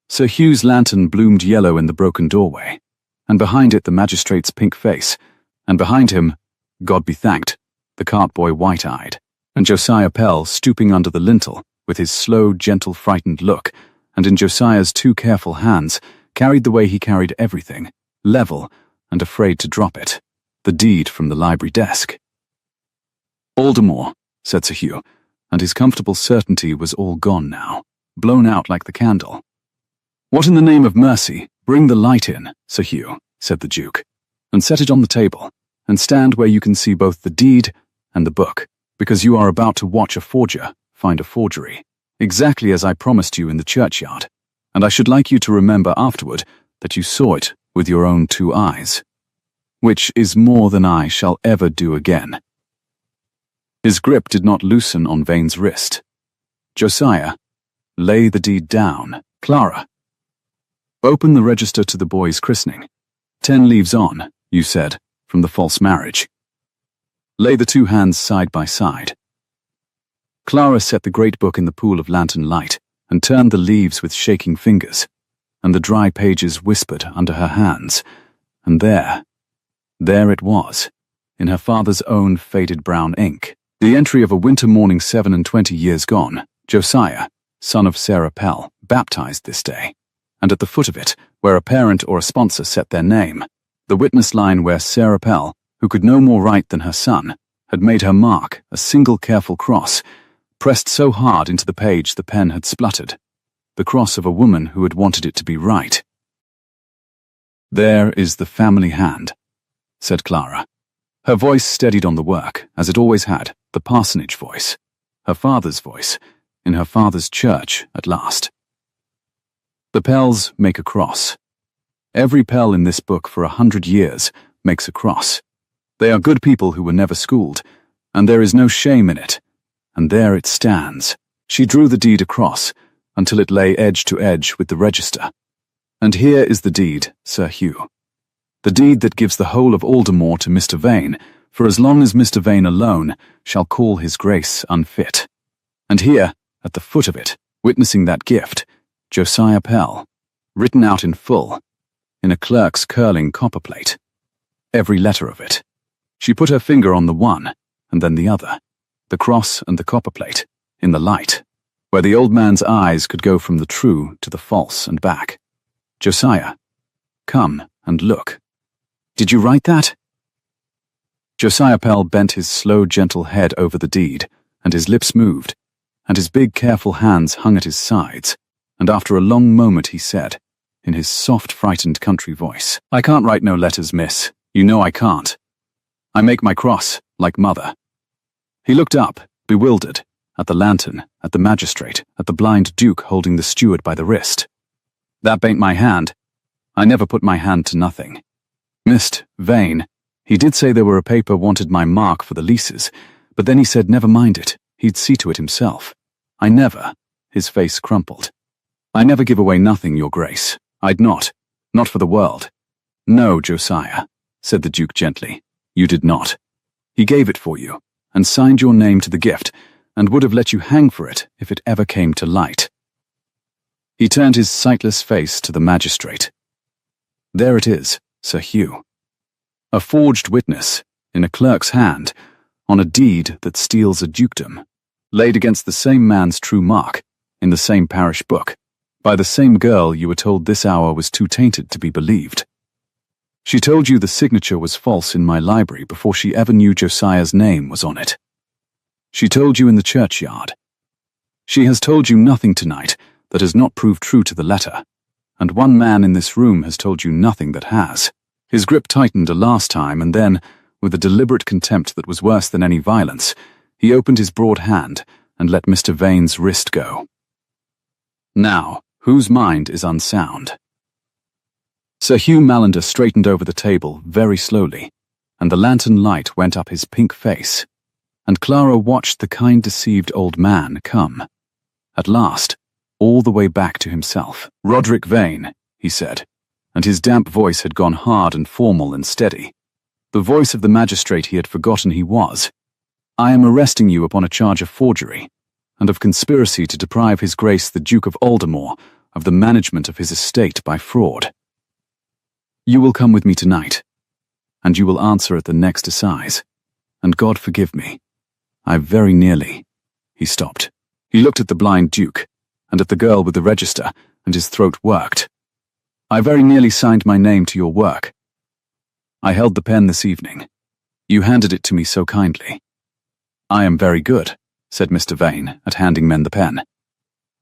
Sir Hugh's lantern bloomed yellow in the broken doorway, and behind it the magistrate's pink face, and behind him, God be thanked, the cart boy white-eyed, and Josiah Pell stooping under the lintel, with his slow, gentle, frightened look, and in Josiah's 2 careful hands, carried the way he carried everything, level, and afraid to drop it, the deed from the library desk. "Aldermore," said Sir Hugh, and his comfortable certainty was all gone now, blown out like the candle. "What in the name of mercy? Bring the light in, Sir Hugh," said the Duke, "and set it on the table, and stand where you can see both the deed and the book, because you are about to watch a forger find a forgery, exactly as I promised you in the churchyard, and I should like you to remember afterward that you saw it with your own 2 eyes, which is more than I shall ever do again." His grip did not loosen on Vane's wrist. "Josiah, lay the deed down. Clara, open the register to the boy's christening. 10 leaves on, you said, from the false marriage. Lay the 2 hands side by side." Clara set the great book in the pool of lantern light, and turned the leaves with shaking fingers, and the dry pages whispered under her hands, and there it was, in her father's own faded brown ink, the entry of a winter morning 27 years gone, Josiah, son of Sarah Pell, baptized this day, and at the foot of it, where a parent or a sponsor set their name, the witness line where Sarah Pell, who could no more write than her son, had made her mark, a single careful cross, pressed so hard into the page the pen had spluttered, the cross of a woman who had wanted it to be right. "There is the family hand," said Clara. Her voice steadied on the work, as it always had, the parsonage voice, her father's voice, in her father's church at last. "The Pells make a cross. Every Pell in this book for 100 years makes a cross. They are good people who were never schooled, and there is no shame in it. And there it stands." She drew the deed across, until it lay edge to edge with the register. "And here is the deed, Sir Hugh. The deed that gives the whole of Aldermore to Mr. Vane, for as long as Mr. Vane alone shall call his grace unfit. And here, at the foot of it, witnessing that gift, Josiah Pell, written out in full, in a clerk's curling copperplate. Every letter of it." She put her finger on the one, and then the other, the cross and the copperplate, in the light, where the old man's eyes could go from the true to the false and back. "Josiah, come and look. Did you write that?" Josiah Pell bent his slow, gentle head over the deed, and his lips moved, and his big, careful hands hung at his sides, and after a long moment he said, in his soft, frightened country voice, "I can't write no letters, miss. You know I can't. I make my cross, like mother." He looked up, bewildered, at the lantern, at the magistrate, at the blind Duke holding the steward by the wrist. "That bain't my hand. I never put my hand to nothing. Mist, Vane," He did say there were a paper wanted my mark for the leases, but then he said never mind it, he'd see to it himself. I never, his face crumpled. I never give away nothing, your grace. I'd not for the world. No, Josiah, said the Duke gently, you did not. He gave it for you, and signed your name to the gift, and would have let you hang for it if it ever came to light. He turned his sightless face to the magistrate. There it is, Sir Hugh. A forged witness, in a clerk's hand, on a deed that steals a dukedom, laid against the same man's true mark, in the same parish book, by the same girl you were told this hour was too tainted to be believed. She told you the signature was false in my library before she ever knew Josiah's name was on it. She told you in the churchyard. She has told you nothing tonight that has not proved true to the letter, and one man in this room has told you nothing that has. His grip tightened a last time, and then, with a deliberate contempt that was worse than any violence, he opened his broad hand and let Mr. Vane's wrist go. Now, whose mind is unsound? Sir Hugh Mallinder straightened over the table very slowly, and the lantern light went up his pink face, and Clara watched the kind-deceived old man come, at last, all the way back to himself. Roderick Vane, he said, and his damp voice had gone hard and formal and steady. The voice of the magistrate he had forgotten he was. I am arresting you upon a charge of forgery, and of conspiracy to deprive His Grace the Duke of Aldermore of the management of his estate by fraud. You will come with me tonight, and you will answer at the next assize, and God forgive me. I very nearly... He stopped. He looked at the blind Duke, and at the girl with the register, and his throat worked. I very nearly signed my name to your work. I held the pen this evening. You handed it to me so kindly. I am very good, said Mr. Vane, at handing men the pen.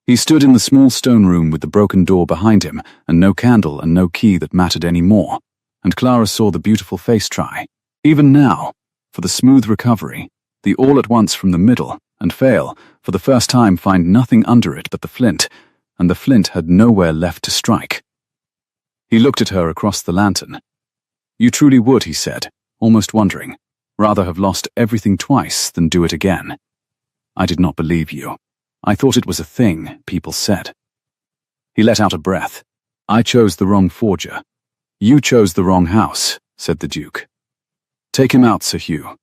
He stood in the small stone room with the broken door behind him, and no candle and no key that mattered any more, and Clara saw the beautiful face try, even now, for the smooth recovery, the all at once from the middle, and fail, for the first time find nothing under it but the flint, and the flint had nowhere left to strike. He looked at her across the lantern. You truly would, he said, almost wondering, rather have lost everything twice than do it again. I did not believe you. I thought it was a thing people said. He let out a breath. I chose the wrong forger. You chose the wrong house, said the Duke. Take him out, Sir Hugh.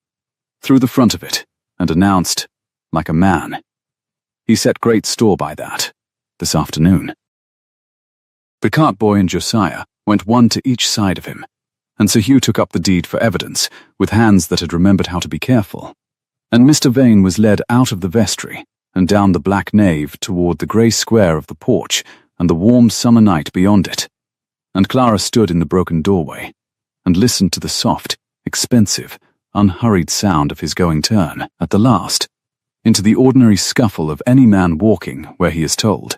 Through the front of it, and announced, like a man. He set great store by that, this afternoon. The cart boy and Josiah went one to each side of him, and Sir Hugh took up the deed for evidence, with hands that had remembered how to be careful. And Mr. Vane was led out of the vestry, and down the black nave toward the grey square of the porch and the warm summer night beyond it. And Clara stood in the broken doorway, and listened to the soft, expensive, unhurried sound of his going turn, at the last, into the ordinary scuffle of any man walking where he is told.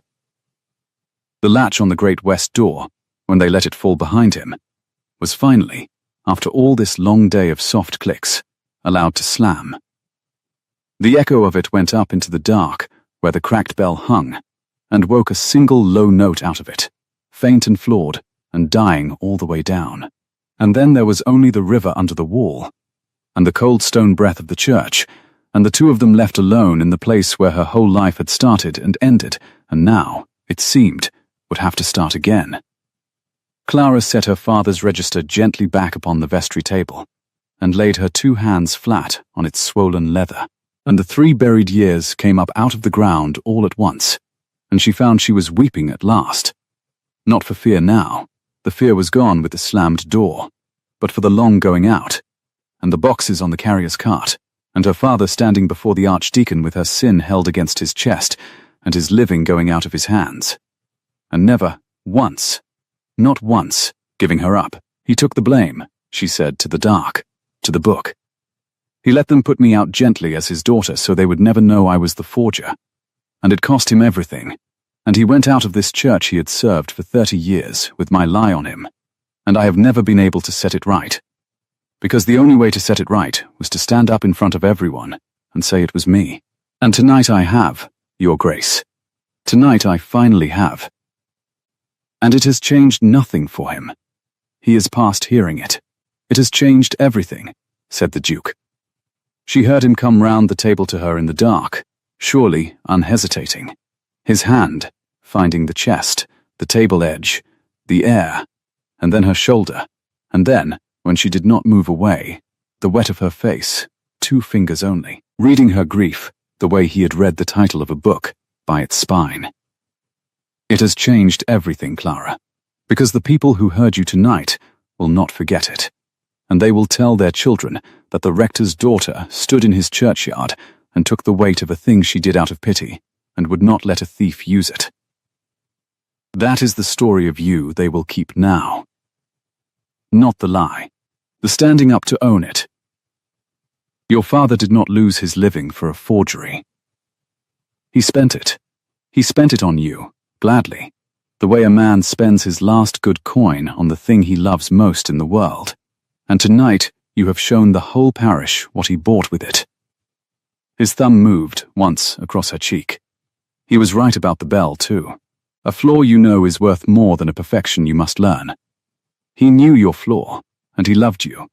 The latch on the great west door, when they let it fall behind him, was finally, after all this long day of soft clicks, allowed to slam. The echo of it went up into the dark, where the cracked bell hung, and woke a single low note out of it, faint and flawed, and dying all the way down. And then there was only the river under the wall, and the cold stone breath of the church, and the two of them left alone in the place where her whole life had started and ended, and now, it seemed, would have to start again. Clara set her father's register gently back upon the vestry table, and laid her two hands flat on its swollen leather. And the 3 buried years came up out of the ground all at once, and she found she was weeping at last. Not for fear now, the fear was gone with the slammed door, but for the long going out, and the boxes on the carrier's cart, and her father standing before the archdeacon with her sin held against his chest, and his living going out of his hands. And never, once, not once, giving her up. He took the blame, she said, to the dark, to the book. He let them put me out gently as his daughter so they would never know I was the forger. And it cost him everything. And he went out of this church he had served for 30 years with my lie on him. And I have never been able to set it right. Because the only way to set it right was to stand up in front of everyone and say it was me. And tonight I have, Your Grace. Tonight I finally have. And it has changed nothing for him. He is past hearing it. It has changed everything, said the Duke. She heard him come round the table to her in the dark, surely unhesitating. His hand, finding the chest, the table edge, the air, and then her shoulder, and then, when she did not move away, the wet of her face, 2 fingers only, reading her grief the way he had read the title of a book, by its spine. It has changed everything, Clara, because the people who heard you tonight will not forget it, and they will tell their children that the rector's daughter stood in his churchyard and took the weight of a thing she did out of pity, and would not let a thief use it. That is the story of you they will keep now. Not the lie, the standing up to own it. Your father did not lose his living for a forgery. He spent it. He spent it on you, gladly, the way a man spends his last good coin on the thing he loves most in the world. And tonight you have shown the whole parish what he bought with it. His thumb moved once across her cheek. He was right about the bell, too. A flaw you know is worth more than a perfection you must learn. He knew your flaw, and he loved you,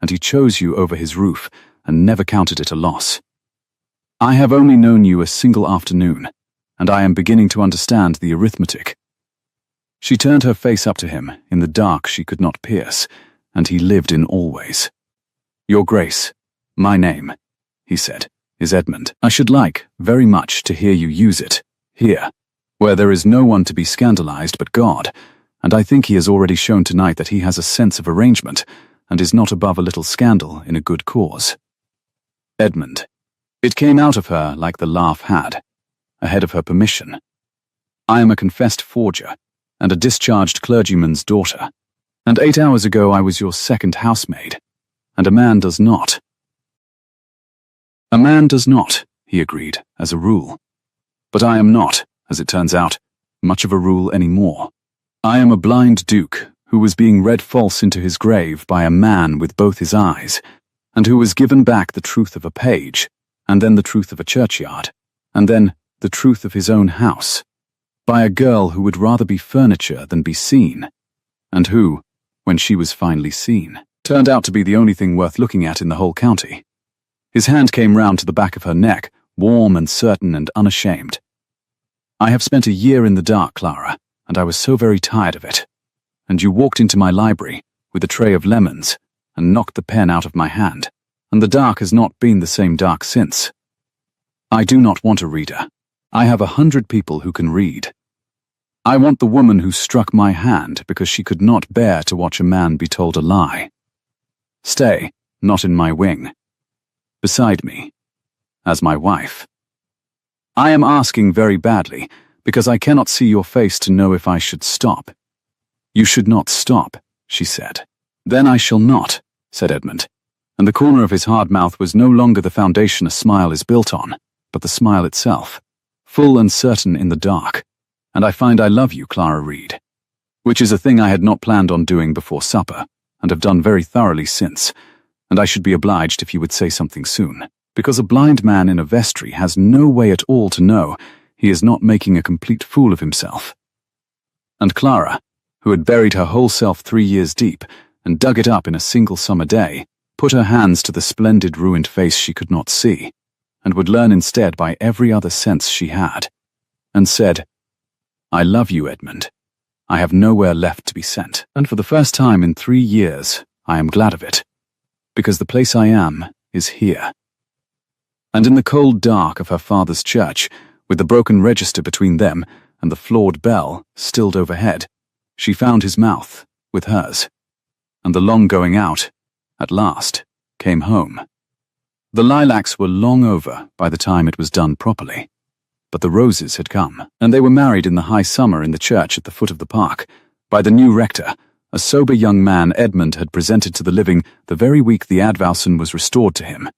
and he chose you over his roof, and never counted it a loss. I have only known you a single afternoon, and I am beginning to understand the arithmetic. She turned her face up to him in the dark she could not pierce, and he lived in always. Your Grace, my name, he said, is Edmund. I should like, very much, to hear you use it, here, where there is no one to be scandalized but God, and I think he has already shown tonight that he has a sense of arrangement, and is not above a little scandal in a good cause. Edmund. It came out of her like the laugh had, ahead of her permission. I am a confessed forger, and a discharged clergyman's daughter, and 8 hours ago I was your second housemaid, and a man does not. A man does not, he agreed, as a rule. But I am not, as it turns out, much of a rule any more. I am a blind duke who was being read false into his grave by a man with both his eyes, and who was given back the truth of a page, and then the truth of a churchyard, and then the truth of his own house, by a girl who would rather be furniture than be seen, and who, when she was finally seen, turned out to be the only thing worth looking at in the whole county. His hand came round to the back of her neck, warm and certain and unashamed. I have spent a year in the dark, Clara, and I was so very tired of it. And you walked into my library with a tray of lemons and knocked the pen out of my hand, and the dark has not been the same dark since. I do not want a reader. I have 100 people who can read. I want the woman who struck my hand because she could not bear to watch a man be told a lie. Stay, not in my wing. Beside me, as my wife. I am asking very badly, because I cannot see your face to know if I should stop. You should not stop, she said. Then I shall not, said Edmund, and the corner of his hard mouth was no longer the foundation a smile is built on, but the smile itself, full and certain in the dark. And I find I love you, Clara Reed, which is a thing I had not planned on doing before supper, and have done very thoroughly since, and I should be obliged if you would say something soon, because a blind man in a vestry has no way at all to know he is not making a complete fool of himself. And Clara, who had buried her whole self 3 years deep, and dug it up in a single summer day, put her hands to the splendid ruined face she could not see, and would learn instead by every other sense she had, and said, I love you, Edmund. I have nowhere left to be sent, and for the first time in 3 years, I am glad of it, because the place I am is here. And in the cold dark of her father's church, with the broken register between them and the flawed bell stilled overhead, she found his mouth with hers, and the long going out, at last, came home. The lilacs were long over by the time it was done properly, but the roses had come, and they were married in the high summer in the church at the foot of the park, by the new rector, a sober young man Edmund had presented to the living the very week the advowson was restored to him,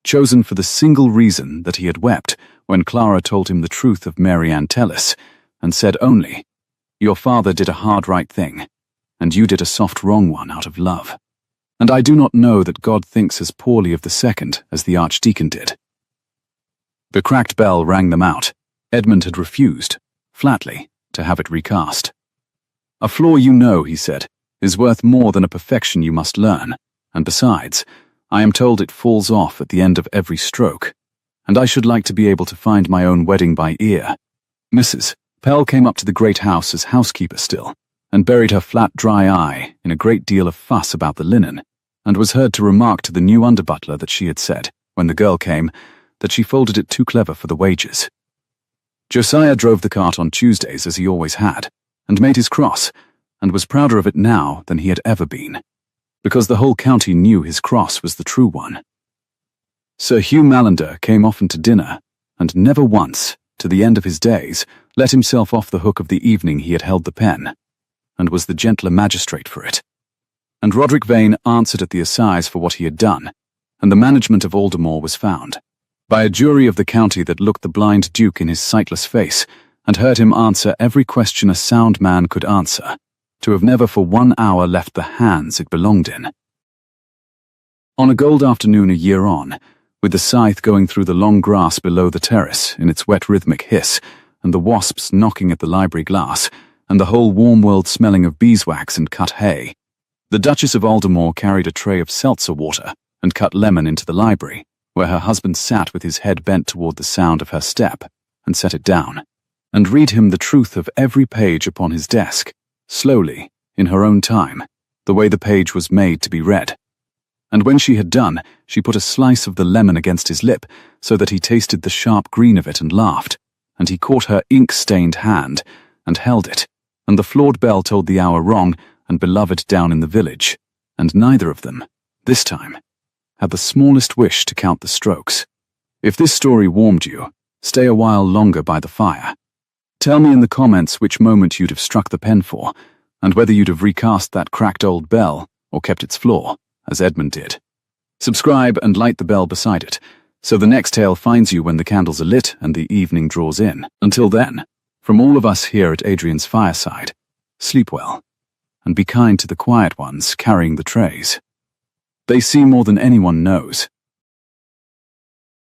chosen for the single reason that he had wept when Clara told him the truth of Mary Ann Tellis, and said only, Your father did a hard right thing, and you did a soft wrong one out of love. And I do not know that God thinks as poorly of the second as the archdeacon did. The cracked bell rang them out. Edmund had refused, flatly, to have it recast. A flaw you know, he said, is worth more than a perfection you must learn, and besides, I am told it falls off at the end of every stroke, and I should like to be able to find my own wedding by ear. Mrs. Pell came up to the great house as housekeeper still, and buried her flat dry eye in a great deal of fuss about the linen, and was heard to remark to the new under-butler that she had said, when the girl came, that she folded it too clever for the wages. Josiah drove the cart on Tuesdays as he always had, and made his cross, and was prouder of it now than he had ever been, because the whole county knew his cross was the true one. Sir Hugh Mallender came often to dinner, and never once, to the end of his days, let himself off the hook of the evening he had held the pen, and was the gentler magistrate for it. And Roderick Vane answered at the assize for what he had done, and the management of Aldermore was found, by a jury of the county that looked the blind Duke in his sightless face, and heard him answer every question a sound man could answer, to have never for 1 hour left the hands it belonged in. On a gold afternoon a year on, with the scythe going through the long grass below the terrace in its wet rhythmic hiss, and the wasps knocking at the library glass, and the whole warm world smelling of beeswax and cut hay, the Duchess of Aldermore carried a tray of seltzer water and cut lemon into the library, where her husband sat with his head bent toward the sound of her step, and set it down, and read him the truth of every page upon his desk, slowly, in her own time, the way the page was made to be read. And when she had done, she put a slice of the lemon against his lip, so that he tasted the sharp green of it and laughed, and he caught her ink-stained hand, and held it, and the flawed bell told the hour wrong and beloved down in the village, and neither of them, this time, had the smallest wish to count the strokes. If this story warmed you, stay a while longer by the fire. Tell me in the comments which moment you'd have struck the pen for, and whether you'd have recast that cracked old bell, or kept its flaw, as Edmund did. Subscribe and light the bell beside it, so the next tale finds you when the candles are lit and the evening draws in. Until then, from all of us here at Adrian's Fireside, sleep well, and be kind to the quiet ones carrying the trays. They see more than anyone knows.